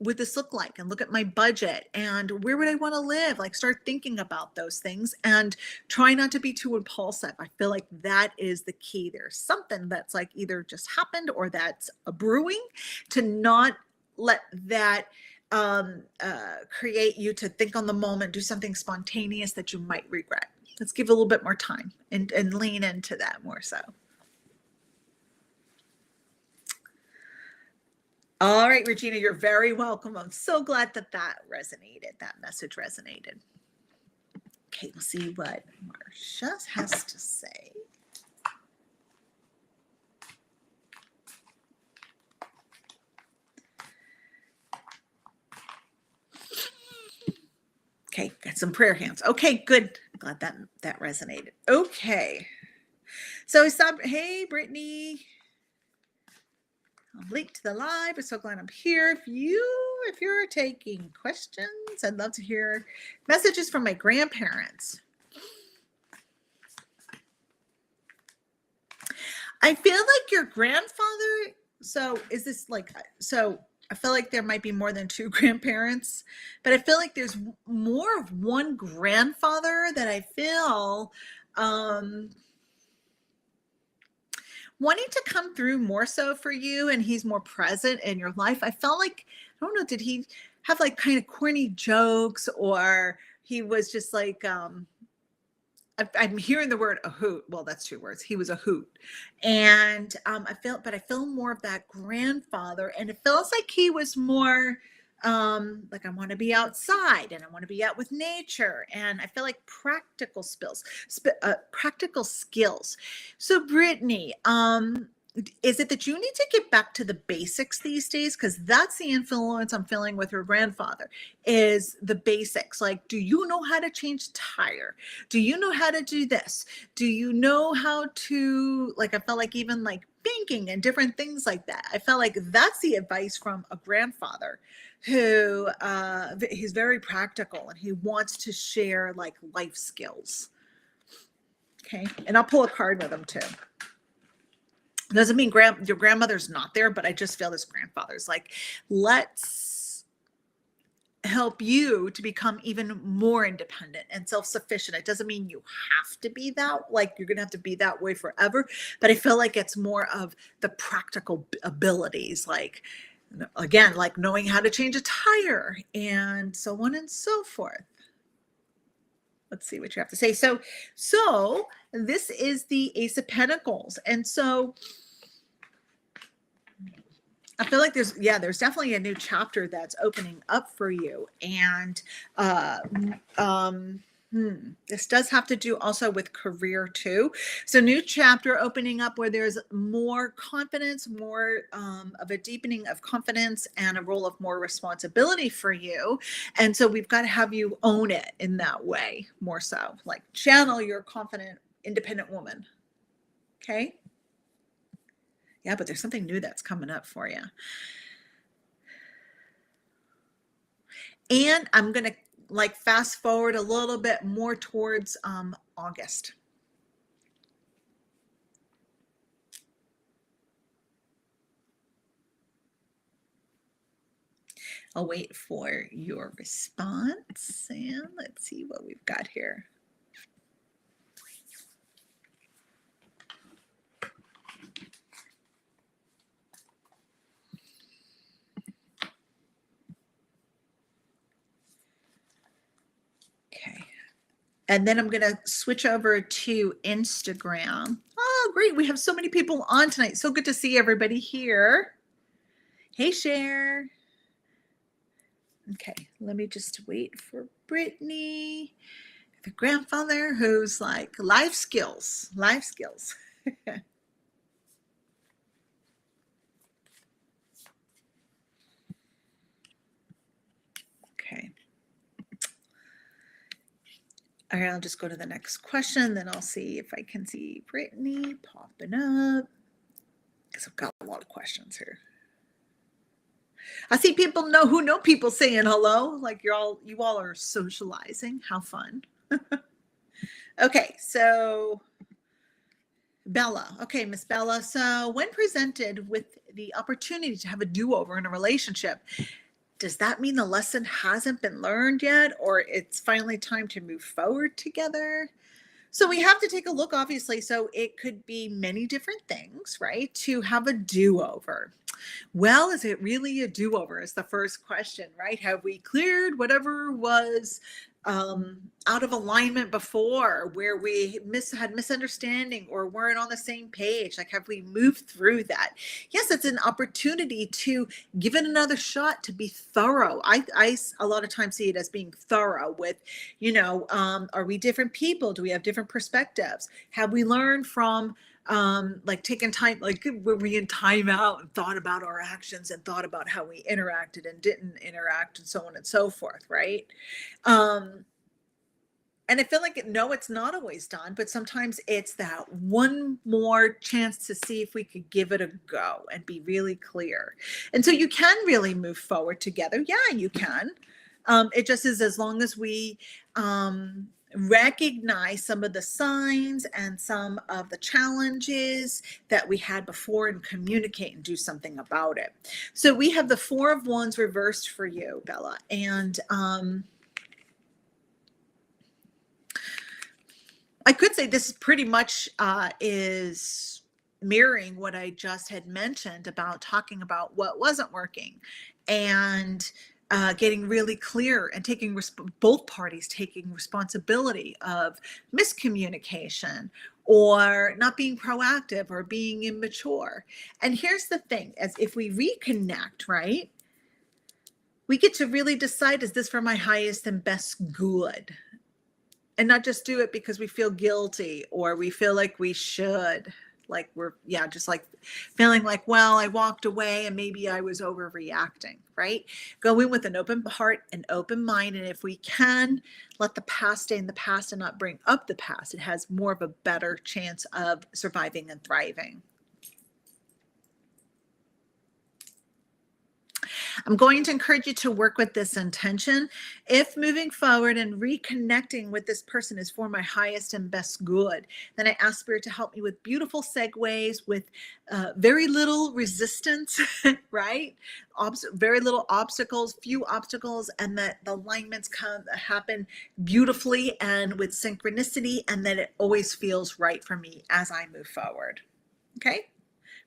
A: would this look like and look at my budget and where would I want to live? Like start thinking about those things and try not to be too impulsive. I feel like that is the key. There's something that's like either just happened or that's a brewing, to not let that create you to think on the moment, do something spontaneous that you might regret. Let's give a little bit more time and lean into that more so. All right, Regina, you're very welcome. I'm so glad that resonated, that message resonated. Okay, we'll see what Marcia has to say. Okay, got some prayer hands. Okay, good. Glad that resonated. Okay. So hey, Brittany. I'm late to the live. I'm so glad I'm here. If you're taking questions, I'd love to hear messages from my grandparents. I feel like your grandfather, so is this like, so I feel like there might be more than 2 grandparents, but I feel like there's more of one grandfather that I feel wanting to come through more so for you, and he's more present in your life. I felt like, I don't know, did he have like kind of corny jokes, or he was just like, I'm hearing the word a hoot. Well, that's 2 words. He was a hoot. And I feel more of that grandfather, and it feels like he was more like, I want to be outside and I want to be out with nature. And I feel like practical skills. So Brittany, is it that you need to get back to the basics these days? Because that's the influence I'm feeling with your grandfather, is the basics. Like, do you know how to change a tire? Do you know how to do this? Do you know how to, like, I felt like even like banking and different things like that. I felt like that's the advice from a grandfather who he's very practical and he wants to share like life skills. Okay. And I'll pull a card with him too. Doesn't mean your grandmother's not there, but I just feel this grandfather's like, let's help you to become even more independent and self-sufficient. It doesn't mean you have to be that, like you're gonna have to be that way forever, but I feel like it's more of the practical abilities, like, again, like knowing how to change a tire and so on and so forth. Let's see what you have to say. So this is the Ace of Pentacles. And so I feel like there's definitely a new chapter that's opening up for you. And this does have to do also with career too. So new chapter opening up where there's more confidence, more of a deepening of confidence and a role of more responsibility for you. And so we've got to have you own it in that way more so, like channel your confident, independent woman. Okay. Yeah, but there's something new that's coming up for you. And I'm going to like fast forward a little bit more towards August. I'll wait for your response and let's see what we've got here. And then I'm going to switch over to Instagram. Oh, great. We have so many people on tonight. So good to see everybody here. Hey, Cher. Okay, let me just wait for Brittany, the grandfather who's like life skills, life skills. Okay. All right, I'll just go to the next question, then I'll see if I can see Brittany popping up, because I've got a lot of questions here. I see people who know people saying hello, like you all are socializing. How fun. Okay, so Bella. Okay, Miss Bella. So when presented with the opportunity to have a do-over in a relationship, does that mean the lesson hasn't been learned yet, or it's finally time to move forward together? So we have to take a look, obviously. So it could be many different things, right? To have a do-over. Well, is it really a do-over is the first question, right? Have we cleared whatever was out of alignment before, where we had misunderstanding or weren't on the same page? Like, have we moved through that? Yes, it's an opportunity to give it another shot, to be thorough. I a lot of times see it as being thorough with, are we different people? Do we have different perspectives? Have we learned from like taking time, like were we in timeout and thought about our actions and thought about how we interacted and didn't interact and so on and so forth, right? And I feel like, no, it's not always done, but sometimes it's that one more chance to see if we could give it a go and be really clear. And so you can really move forward together. Yeah, you can. It just is, as long as we recognize some of the signs and some of the challenges that we had before and communicate and do something about it. So we have the Four of Wands reversed for you, Bella. And I could say this pretty much is mirroring what I just had mentioned about talking about what wasn't working and getting really clear and taking both parties taking responsibility of miscommunication or not being proactive or being immature. And here's the thing, as if we reconnect, right? We get to really decide, is this for my highest and best good? And not just do it because we feel guilty or we feel like we should, like just like feeling like, well, I walked away and maybe I was overreacting, right? Go in with an open heart and open mind. And if we can let the past stay in the past and not bring up the past, it has more of a better chance of surviving and thriving. I'm going to encourage you to work with this intention. If moving forward and reconnecting with this person is for my highest and best good, then I ask Spirit to help me with beautiful segues, with very little resistance, right? Very little obstacles, few obstacles, and that the alignments happen beautifully and with synchronicity, and that it always feels right for me as I move forward. Okay?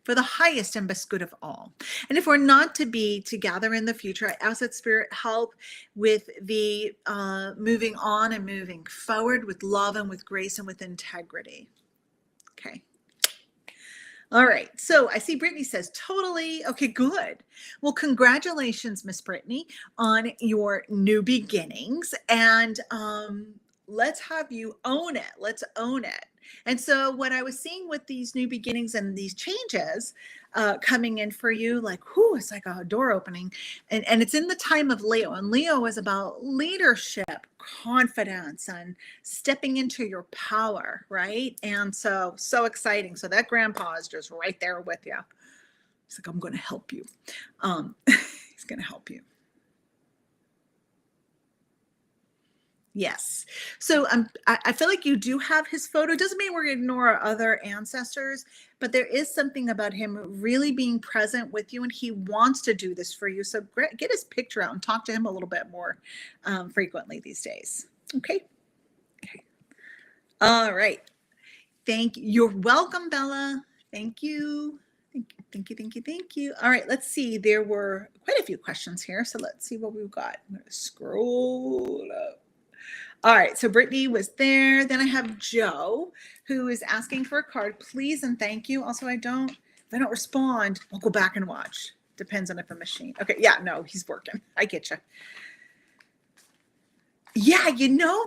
A: For the highest and best good of all. And if we're not to be together in the future, I ask that Spirit help with the moving on and moving forward with love and with grace and with integrity. Okay. All right. So I see Brittany says, totally. Okay, good. Well, congratulations, Miss Brittany, on your new beginnings. And let's have you own it. Let's own it. And so what I was seeing with these new beginnings and these changes coming in for you, like, whoo, it's like a door opening. And it's in the time of Leo. And Leo is about leadership, confidence, and stepping into your power, right? And so exciting. So that grandpa is just right there with you. He's like, I'm going to help you. He's going to help you. Yes. So I feel like you do have his photo. Doesn't mean we're going to ignore our other ancestors, but there is something about him really being present with you, and he wants to do this for you. So get his picture out and talk to him a little bit more frequently these days. Okay. Okay. All right. Thank you. You're welcome, Bella. Thank you. Thank you. Thank you. Thank you. Thank you. All right. Let's see. There were quite a few questions here. So let's see what we've got. I'm going to scroll up. All right, so Brittany was there. Then I have Joe, who is asking for a card. Please and thank you. Also, if I don't respond, I'll go back and watch. Depends on if a machine. Okay, yeah, no, he's working. I get you. Yeah,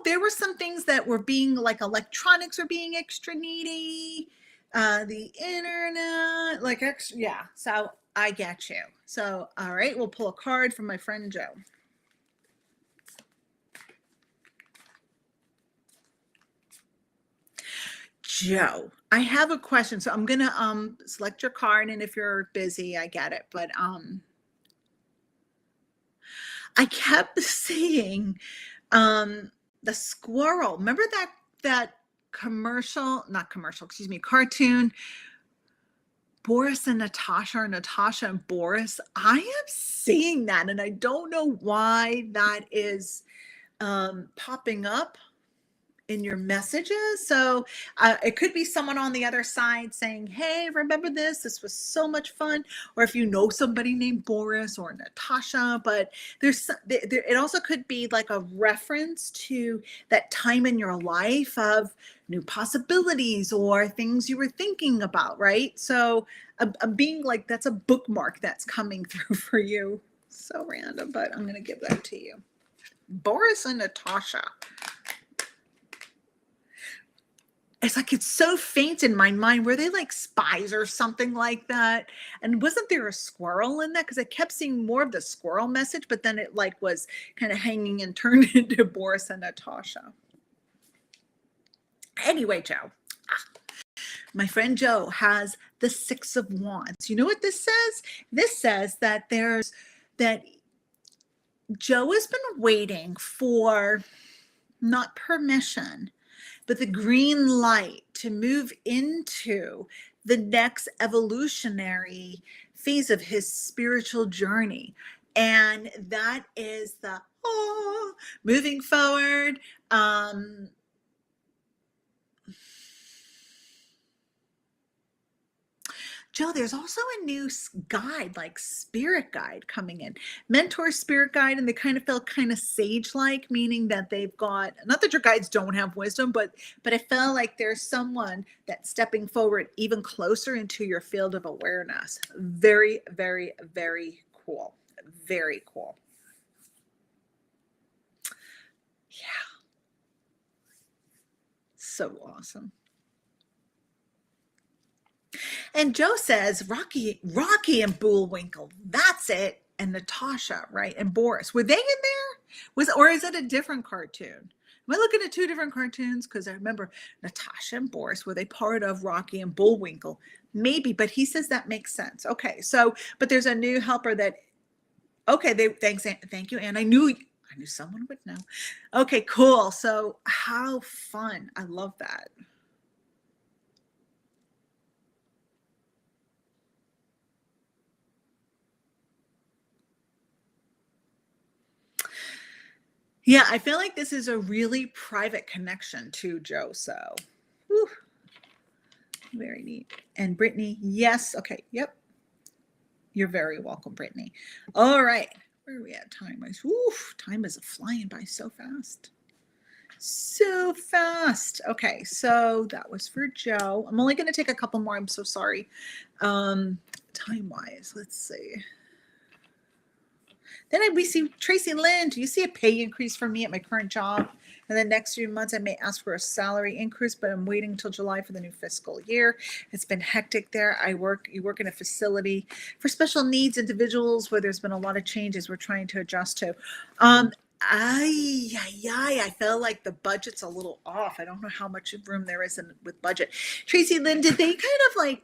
A: there were some things that were being like electronics were being extra needy. The internet, like extra, yeah. So I get you. So, all right, we'll pull a card from my friend Joe. Joe, I have a question. So I'm gonna select your card, and if you're busy, I get it. But I kept seeing the squirrel. Remember that commercial, not commercial, excuse me, cartoon, Boris and Natasha, or Natasha and Boris. I am seeing that, and I don't know why that is popping up in your messages. So it could be someone on the other side saying, hey, remember this? This was so much fun. Or if you know somebody named Boris or Natasha, but it also could be like a reference to that time in your life of new possibilities or things you were thinking about, right? So I'm being like, that's a bookmark that's coming through for you. So random, but I'm going to give that to you. Boris and Natasha. It's like it's so faint in my mind. Were they like spies or something like that? And wasn't there a squirrel in that? Because I kept seeing more of the squirrel message, but then it like was kind of hanging and turned into Boris and Natasha. Anyway, Joe, my friend Joe has the Six of Wands. You know what this says? This says that Joe has been waiting for not permission, but the green light to move into the next evolutionary phase of his spiritual journey. And that is the moving forward. Joe, there's also a new guide, like spirit guide coming in, mentor spirit guide, and they kind of feel kind of sage-like, meaning that they've got, not that your guides don't have wisdom, but I felt like there's someone that's stepping forward even closer into your field of awareness. Very, very, very cool. Very cool. Yeah. So awesome. And Joe says Rocky and Bullwinkle. That's it. And Natasha, right? And Boris. Were they in there? Or is it a different cartoon? Am I looking at two different cartoons? Because I remember Natasha and Boris, were they part of Rocky and Bullwinkle? Maybe, but he says that makes sense. Okay, so but there's a new helper that. Okay, thank you, Anne. I knew someone would know. Okay, cool. So how fun! I love that. Yeah, I feel like this is a really private connection to Joe. So, whew, very neat. And Brittany, yes. Okay. Yep. You're very welcome, Brittany. All right. Where are we at time-wise? Time is flying by so fast. So fast. Okay. So that was for Joe. I'm only going to take a couple more. I'm so sorry. Time-wise, let's see. Then we see Tracy Lynn. Do you see a pay increase for me at my current job? In the next few months, I may ask for a salary increase, but I'm waiting until July for the new fiscal year. It's been hectic there. You work in a facility for special needs individuals where there's been a lot of changes we're trying to adjust to. I feel like the budget's a little off. I don't know how much room there is with budget. Tracy Lynn, did they kind of like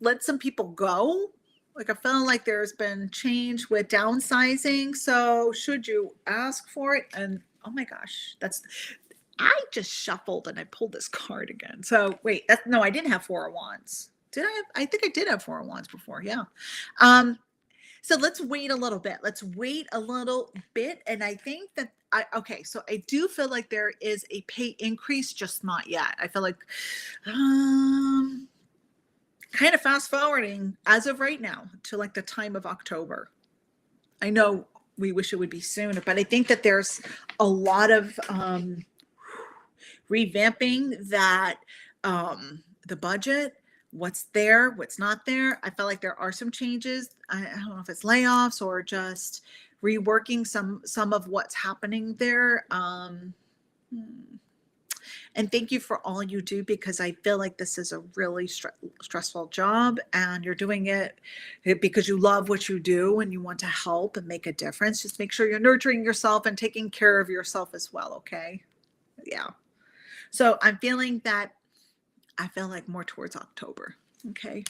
A: let some people go? Like I felt like there's been change with downsizing. So should you ask for it? And oh my gosh, I just shuffled and I pulled this card again. So wait, I didn't have Four of Wands. Did I have? I think I did have Four of Wands before. Yeah. So let's wait a little bit. And I think that so I do feel like there is a pay increase, just not yet. I feel like, kind of fast forwarding as of right now to like the time of October. I know we wish it would be sooner, but I think that there's a lot of revamping that, the budget, what's there, what's not there. I felt like there are some changes. I don't know if it's layoffs or just reworking some of what's happening there. And thank you for all you do, because I feel like this is a really stressful job, and you're doing it because you love what you do and you want to help and make a difference. Just make sure you're nurturing yourself and taking care of yourself as well. Okay. Yeah. So I'm feeling that I feel like more towards October. Okay.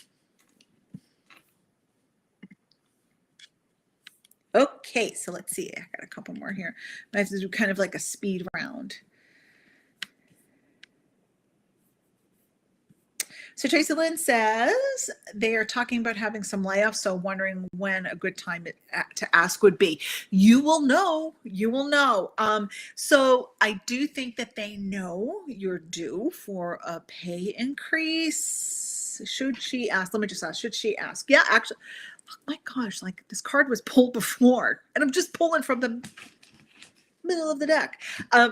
A: Okay. So let's see. I got a couple more here. I have to do kind of like a speed round. So Tracy Lynn says they are talking about having some layoffs, so wondering when a good time to ask would be. You will know. You will know. So I do think that they know you're due for a pay increase. Should she ask? Let me just ask. Should she ask? Yeah, actually. Oh my gosh, like this card was pulled before, and I'm just pulling from the middle of the deck.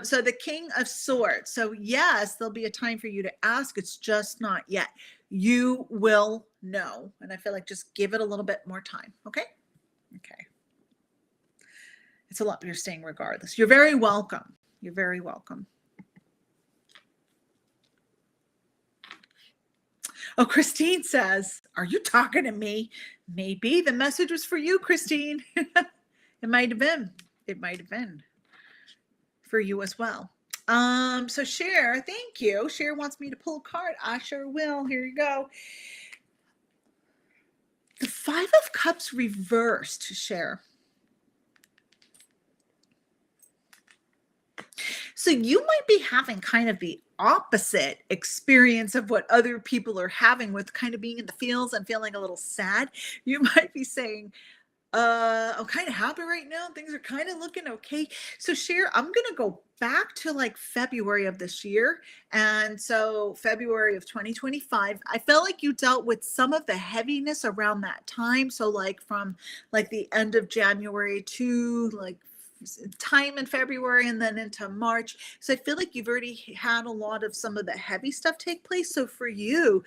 A: So the King of Swords. So yes, there'll be a time for you to ask. It's just not yet. You will know. And I feel like just give it a little bit more time. Okay. Okay. It's a lot, but you're staying regardless. You're very welcome. You're very welcome. Oh, Christine says, are you talking to me? Maybe the message was for you, Christine. It might have been. It might have been for you as well. So Cher, thank you. Cher wants me to pull a card. I sure will. Here you go. The Five of Cups reversed, Cher. So you might be having kind of the opposite experience of what other people are having with kind of being in the feels and feeling a little sad. You might be saying, I'm kind of happy right now. Things are kind of looking okay. So Cher, I'm going to go back to like February of this year. And so February of 2025, I felt like you dealt with some of the heaviness around that time. So like from like the end of January to like time in February and then into March. So I feel like you've already had a lot of some of the heavy stuff take place. So for you,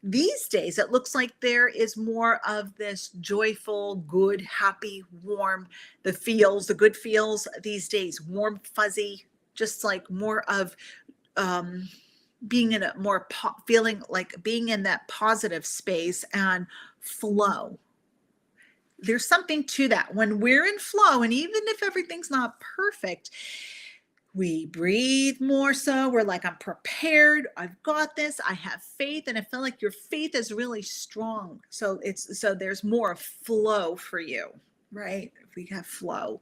A: these days, it looks like there is more of this joyful, good, happy, warm, the feels, the good feels these days, warm, fuzzy, just like more of being in a more feeling like being in that positive space and flow. There's something to that. When we're in flow, and even if everything's not perfect, we breathe more so. We're like, I'm prepared. I've got this. I have faith. And I feel like your faith is really strong. So there's more flow for you, right? If we have flow,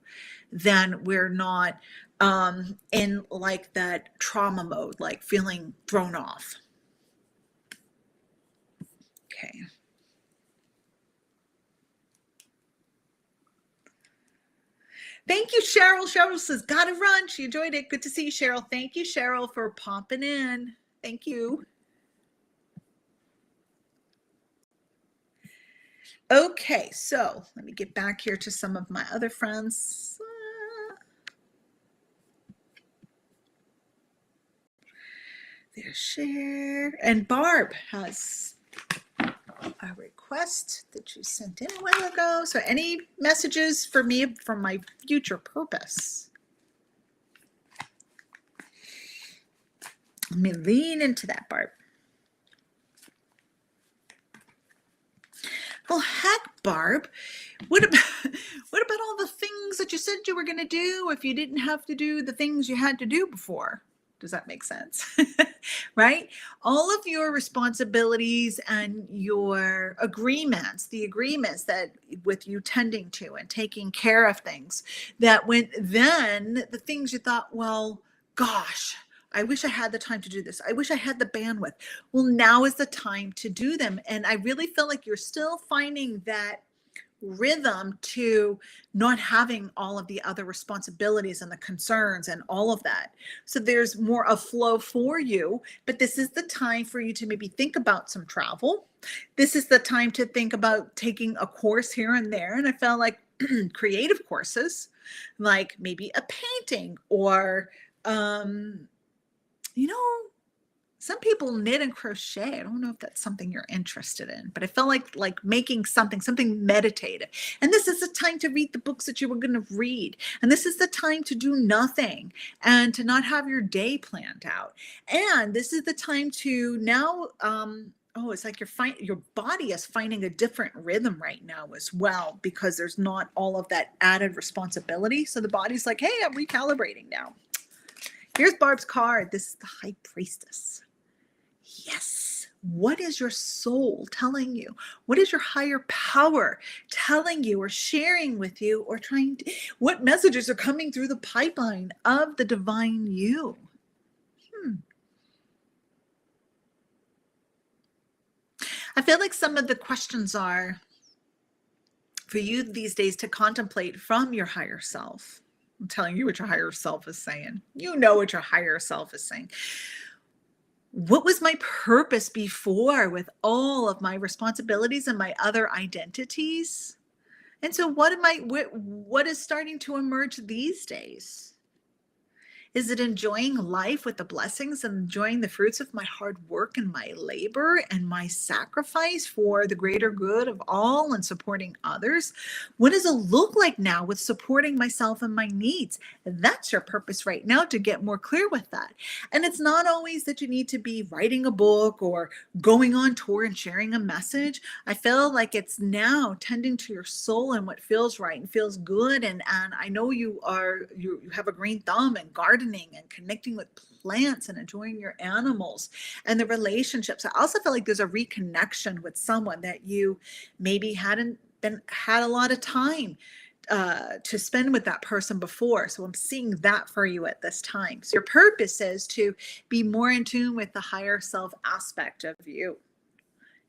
A: then we're not in like that trauma mode, like feeling thrown off. Okay. Thank you, Cheryl. Cheryl says, gotta run. She enjoyed it. Good to see you, Cheryl. Thank you, Cheryl, for popping in. Thank you. Okay, so let me get back here to some of my other friends. There's Cher. And Barb has a request that you sent in a while ago. So any messages for me from my future purpose? Let me lean into that, Barb. Well, heck, Barb, what about all the things that you said you were going to do if you didn't have to do the things you had to do before? Does that make sense? Right? All of your responsibilities and your agreements, the agreements that with you tending to and taking care of things, that when then the things you thought, well, gosh, I wish I had the time to do this. I wish I had the bandwidth. Well, now is the time to do them. And I really feel like you're still finding that rhythm to not having all of the other responsibilities and the concerns and all of that. So there's more of flow for you, but this is the time for you to maybe think about some travel. This is the time to think about taking a course here and there. And I felt like creative courses, like maybe a painting or, you know, some people knit and crochet. I don't know if that's something you're interested in, but I felt like making something meditative. And this is the time to read the books that you were going to read. And this is the time to do nothing and to not have your day planned out. And this is the time to now oh, it's like your body is finding a different rhythm right now as well, because there's not all of that added responsibility. So the body's like, hey, I'm recalibrating now. Here's Barb's card. This is the High Priestess. Yes. What is your soul telling you? What is your higher power telling you or sharing with you, or what messages are coming through the pipeline of the divine you? I feel like some of the questions are for you these days to contemplate from your higher self. I'm telling you what your higher self is saying. You know what your higher self is saying. What was my purpose before with all of my responsibilities and my other identities? And so what is starting to emerge these days? Is it enjoying life with the blessings and enjoying the fruits of my hard work and my labor and my sacrifice for the greater good of all and supporting others? What does it look like now with supporting myself and my needs? That's your purpose right now, to get more clear with that. And it's not always that you need to be writing a book or going on tour and sharing a message. I feel like it's now tending to your soul and what feels right and feels good. And I know you have a green thumb and gardening and connecting with plants and enjoying your animals and the relationships. I also feel like there's a reconnection with someone that you maybe hadn't had a lot of time to spend with that person before. So I'm seeing that for you at this time. So your purpose is to be more in tune with the higher self aspect of you,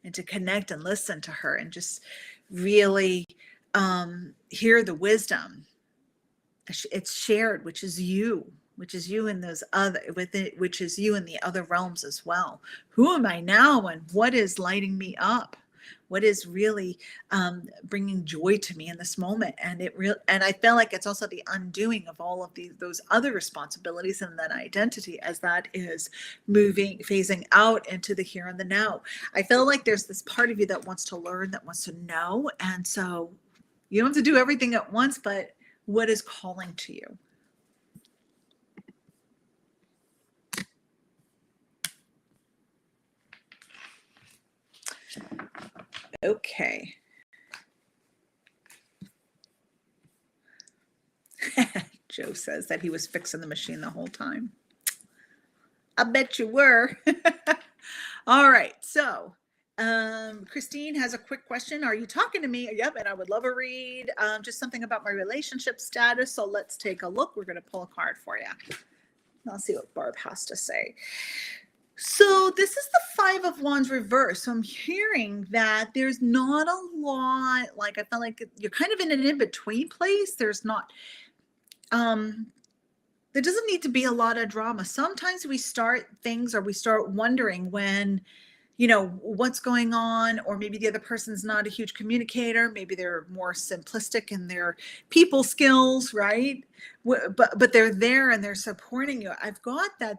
A: and to connect and listen to her and just really hear the wisdom. It's shared, which is you in those other which is you in the other realms as well. Who am I now, and what is lighting me up? What is really bringing joy to me in this moment? And I feel like it's also the undoing of all of those other responsibilities and that identity, as that is phasing out into the here and the now. I feel like there's this part of you that wants to learn, that wants to know, and so you don't have to do everything at once, but what is calling to you? Okay. Joe says that he was fixing the machine the whole time. I bet you were. All right. So Christine has a quick question. Are you talking to me? Yep. And I would love a read. Just something about my relationship status. So let's take a look. We're going to pull a card for you. I'll see what Barb has to say. So this is the Five of Wands reverse. So I'm hearing that there's not a lot, like I felt like you're kind of in an in-between place. There's not, there doesn't need to be a lot of drama. Sometimes we start things, or we start wondering when, what's going on, or maybe the other person's not a huge communicator. Maybe they're more simplistic in their people skills, right? But they're there and they're supporting you. I've got that.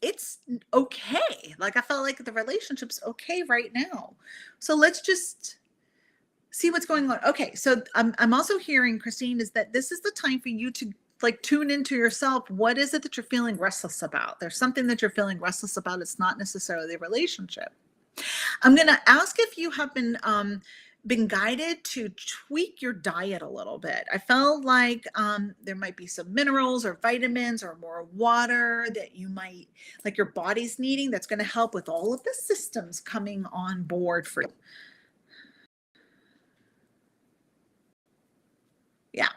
A: It's okay. Like I felt like the relationship's okay right now. So let's just see what's going on. Okay, so I'm also hearing, Christine, is that this is the time for you to like tune into yourself. What is it that you're feeling restless about? There's something that you're feeling restless about. It's not necessarily a relationship. I'm going to ask if you have been guided to tweak your diet a little bit. I felt like there might be some minerals or vitamins or more water that you might, like your body's needing, that's going to help with all of the systems coming on board for you. Yeah.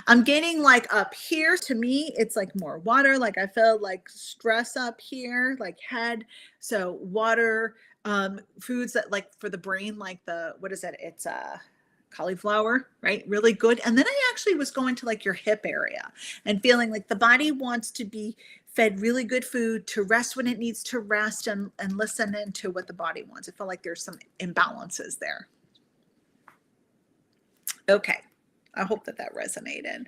A: I'm getting like up here, to me, it's like more water. Like I feel like stress up here, like head. So water, foods that like for the brain, like what is it? It's cauliflower, right? Really good. And then I actually was going to like your hip area and feeling like the body wants to be fed really good food, to rest when it needs to rest, and listen into what the body wants. I feel like there's some imbalances there. Okay. I hope that resonated.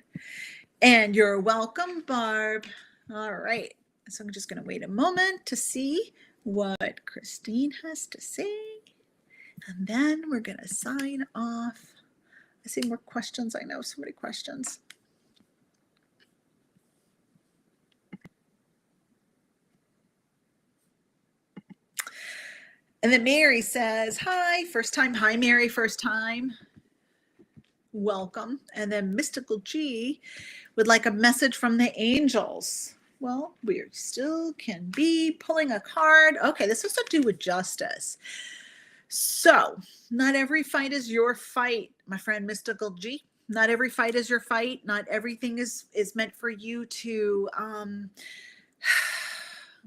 A: And you're welcome, Barb. All right. So I'm just going to wait a moment to see what Christine has to say. And then we're going to sign off. I see more questions. I know, so many questions. And then Mary says, hi, first time. Hi, Mary, first time. Welcome. And then Mystical G would like a message from the angels. Well, we still can be pulling a card. Okay, this has to do with justice. So, not every fight is your fight, my friend Mystical G. Not every fight is your fight. Not everything is meant for you to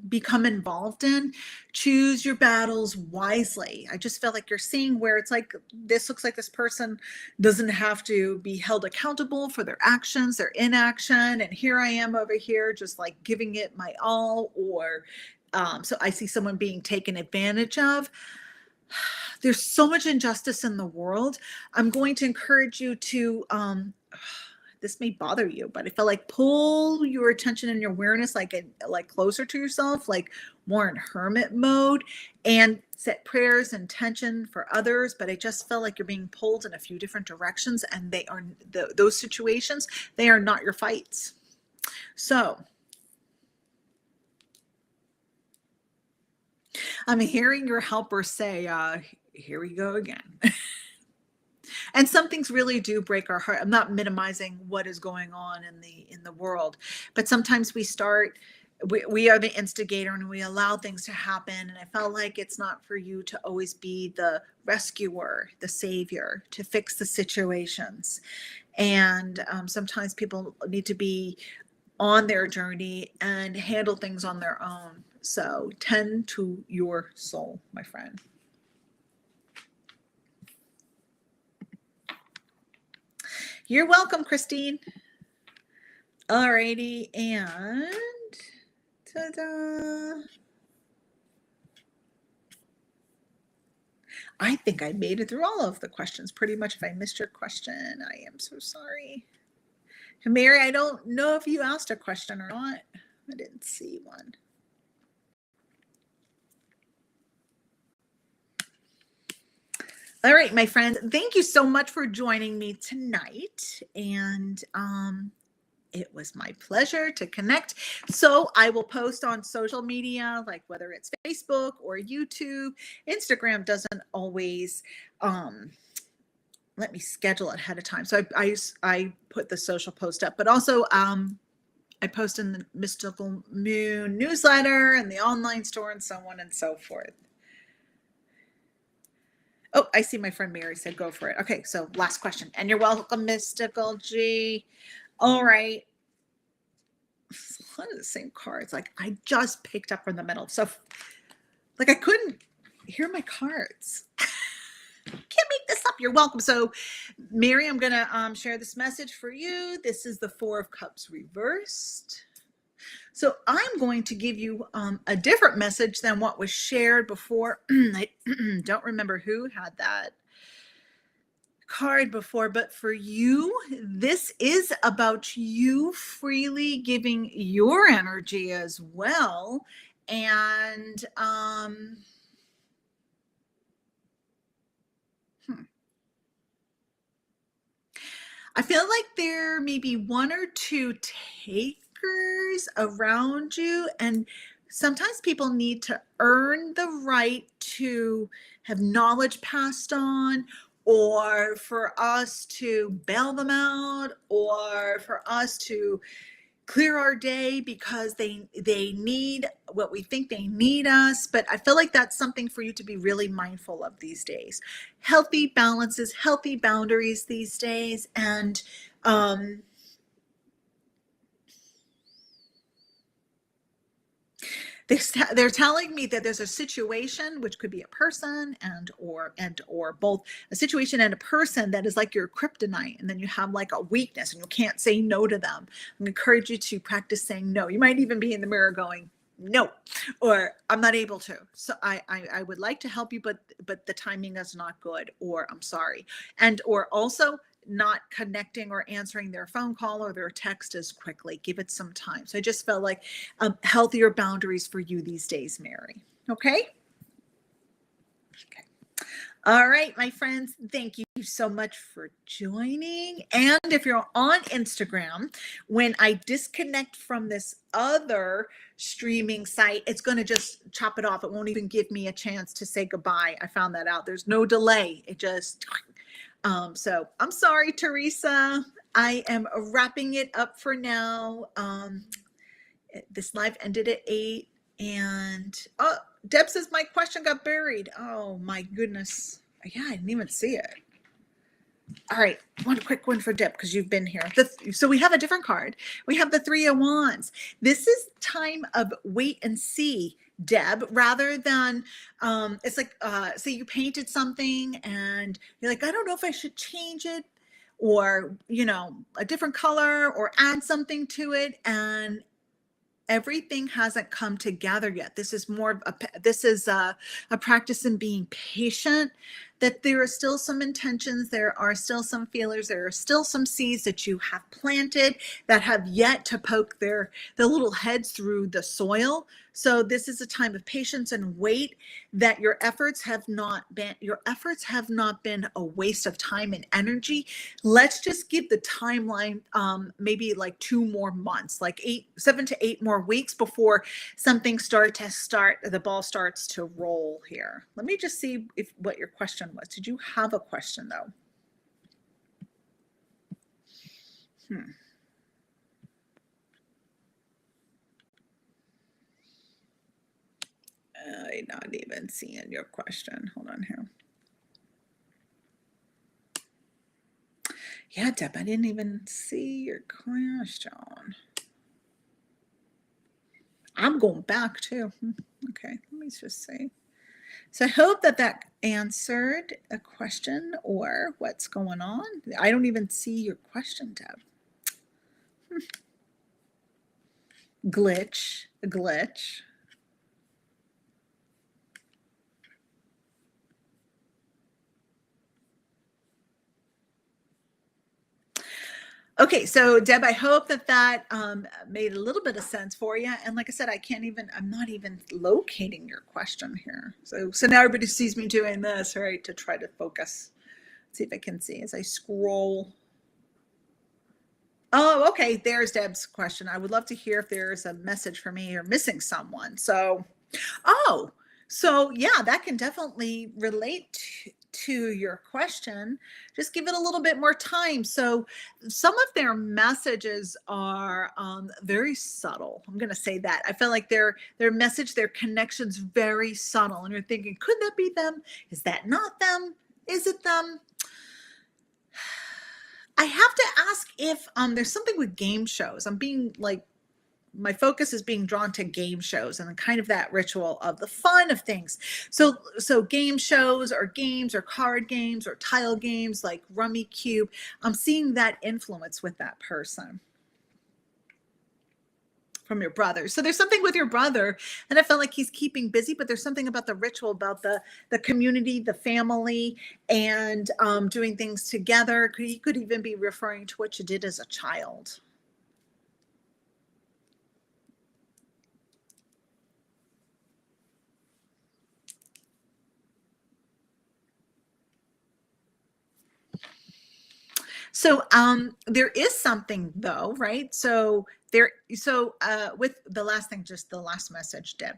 A: become involved in. Choose your battles wisely. I just felt like you're seeing where it's like, this looks like this person doesn't have to be held accountable for their actions, their inaction. And here I am over here, just like giving it my all. Or so I see someone being taken advantage of. There's so much injustice in the world. I'm going to encourage you to, this may bother you, but I feel like pull your attention and your awareness like closer to yourself, like more in hermit mode, and set prayers and intention for others. But I just felt like you're being pulled in a few different directions, and they are those situations, they are not your fights. So I'm hearing your helper say, here we go again. And some things really do break our heart. I'm not minimizing what is going on in the world, but sometimes we are the instigator and we allow things to happen. And I felt like it's not for you to always be the rescuer, the savior, to fix the situations. And sometimes people need to be on their journey and handle things on their own. So tend to your soul, my friend. You're welcome, Christine. Alrighty, and ta-da. I think I made it through all of the questions pretty much. If I missed your question, I am so sorry. And Mary, I don't know if you asked a question or not. I didn't see one. All right, my friends, thank you so much for joining me tonight. And it was my pleasure to connect. So I will post on social media, like whether it's Facebook or YouTube. Instagram doesn't always let me schedule it ahead of time. So I put the social post up, but also I post in the Mystical Moon newsletter and the online store and so on and so forth. Oh, I see my friend Mary said go for it. Okay, so last question. And you're welcome, Mystical G. All right. A lot of the same cards. Like I just picked up from the middle. So like I couldn't hear my cards. Can't make this up. You're welcome. So Mary, I'm going to share this message for you. This is the Four of Cups reversed. So I'm going to give you a different message than what was shared before. I don't remember who had that card before, but for you, this is about you freely giving your energy as well. And I feel like there may be one or two takers around you, and sometimes people need to earn the right to have knowledge passed on, or for us to bail them out, or for us to clear our day because they need what we think they need us. But I feel like that's something for you to be really mindful of these days. Healthy balances, healthy boundaries these days. And they're telling me that there's a situation, which could be a person and or both, a situation and a person that is like your kryptonite, and then you have like a weakness and you can't say no to them. I encourage you to practice saying no. You might even be in the mirror going no, or I'm not able to. So I would like to help you, but the timing is not good, or I'm sorry. And or also not connecting or answering their phone call or their text as quickly. Give it some time. So I just felt like healthier boundaries for you these days, Mary. Okay. Okay. All right, my friends, thank you so much for joining. And if you're on Instagram, when I disconnect from this other streaming site, it's going to just chop it off. It won't even give me a chance to say goodbye. I found that out. There's no delay. It just, so I'm sorry, Teresa. I am wrapping it up for now. This live ended at 8. And oh, Deb says my question got buried. Oh my goodness. Yeah, I didn't even see it. All right, one quick one for Deb because you've been here. So we have a different card. We have the Three of Wands. This is time of wait and see, Deb, rather than it's like say you painted something and you're like, I don't know if I should change it or a different color or add something to it, and everything hasn't come together yet. This is more of a practice in being patient, that there are still some intentions, there are still some feelers, there are still some seeds that you have planted that have yet to poke the little heads through the soil. So this is a time of patience and wait, that your efforts have not been a waste of time and energy. Let's just give the timeline maybe like 2 more months, like 7 to 8 more weeks before something the ball starts to roll here. Let me just see what your question was. Did you have a question though? I'm not even seeing your question. Hold on here. Yeah, Deb, I didn't even see your question. I'm going back too. Okay, let me just see. So I hope that answered a question or what's going on. I don't even see your question, Deb. Glitch. Okay, so Deb, I hope that made a little bit of sense for you. And like I said, I'm not even locating your question here. So now everybody sees me doing this, right, to try to focus. Let's see if I can see as I scroll. Oh, okay, there's Deb's question. I would love to hear if there's a message for me or missing someone. So yeah, that can definitely relate to your question. Just give it a little bit more time. So some of their messages are very subtle. I'm going to say that. I feel like their message, their connection's very subtle. And you're thinking, could that be them? Is that not them? Is it them? I have to ask if there's something with game shows. I'm being like, my focus is being drawn to game shows and kind of that ritual of the fun of things. So game shows or games or card games or tile games like Rummy Cube, I'm seeing that influence with that person from your brother. So there's something with your brother and I felt like he's keeping busy, but there's something about the ritual, about the community, the family, and doing things together. He could even be referring to what you did as a child. So there is something though, right? So with the last thing, just the last message, Deb,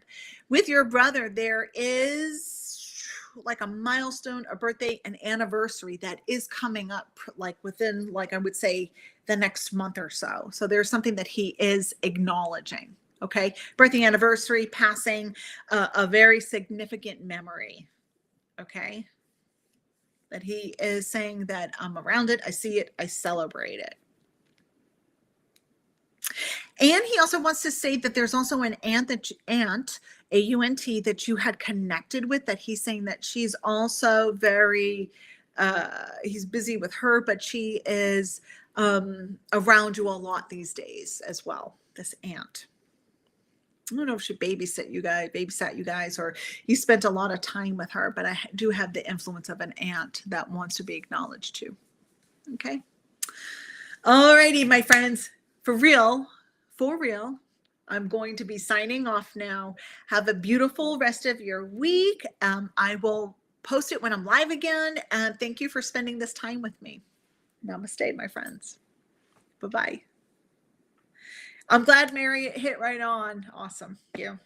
A: with your brother, there is like a milestone, a birthday, an anniversary that is coming up like within, like I would say, the next month or so. So there's something that he is acknowledging. Okay. Birthday, anniversary, passing, a very significant memory. Okay. That he is saying that I'm around it, I see it, I celebrate it. And he also wants to say that there's also an aunt, A-U-N-T, that you had connected with, that he's saying that she's also very, he's busy with her, but she is around you a lot these days as well, this aunt. I don't know if she babysat you guys, or you spent a lot of time with her, but I do have the influence of an aunt that wants to be acknowledged too. Okay. All righty, my friends. For real, I'm going to be signing off now. Have a beautiful rest of your week. I will post it when I'm live again. And thank you for spending this time with me. Namaste, my friends. Bye-bye. I'm glad Mary hit right on. Awesome. Thank you.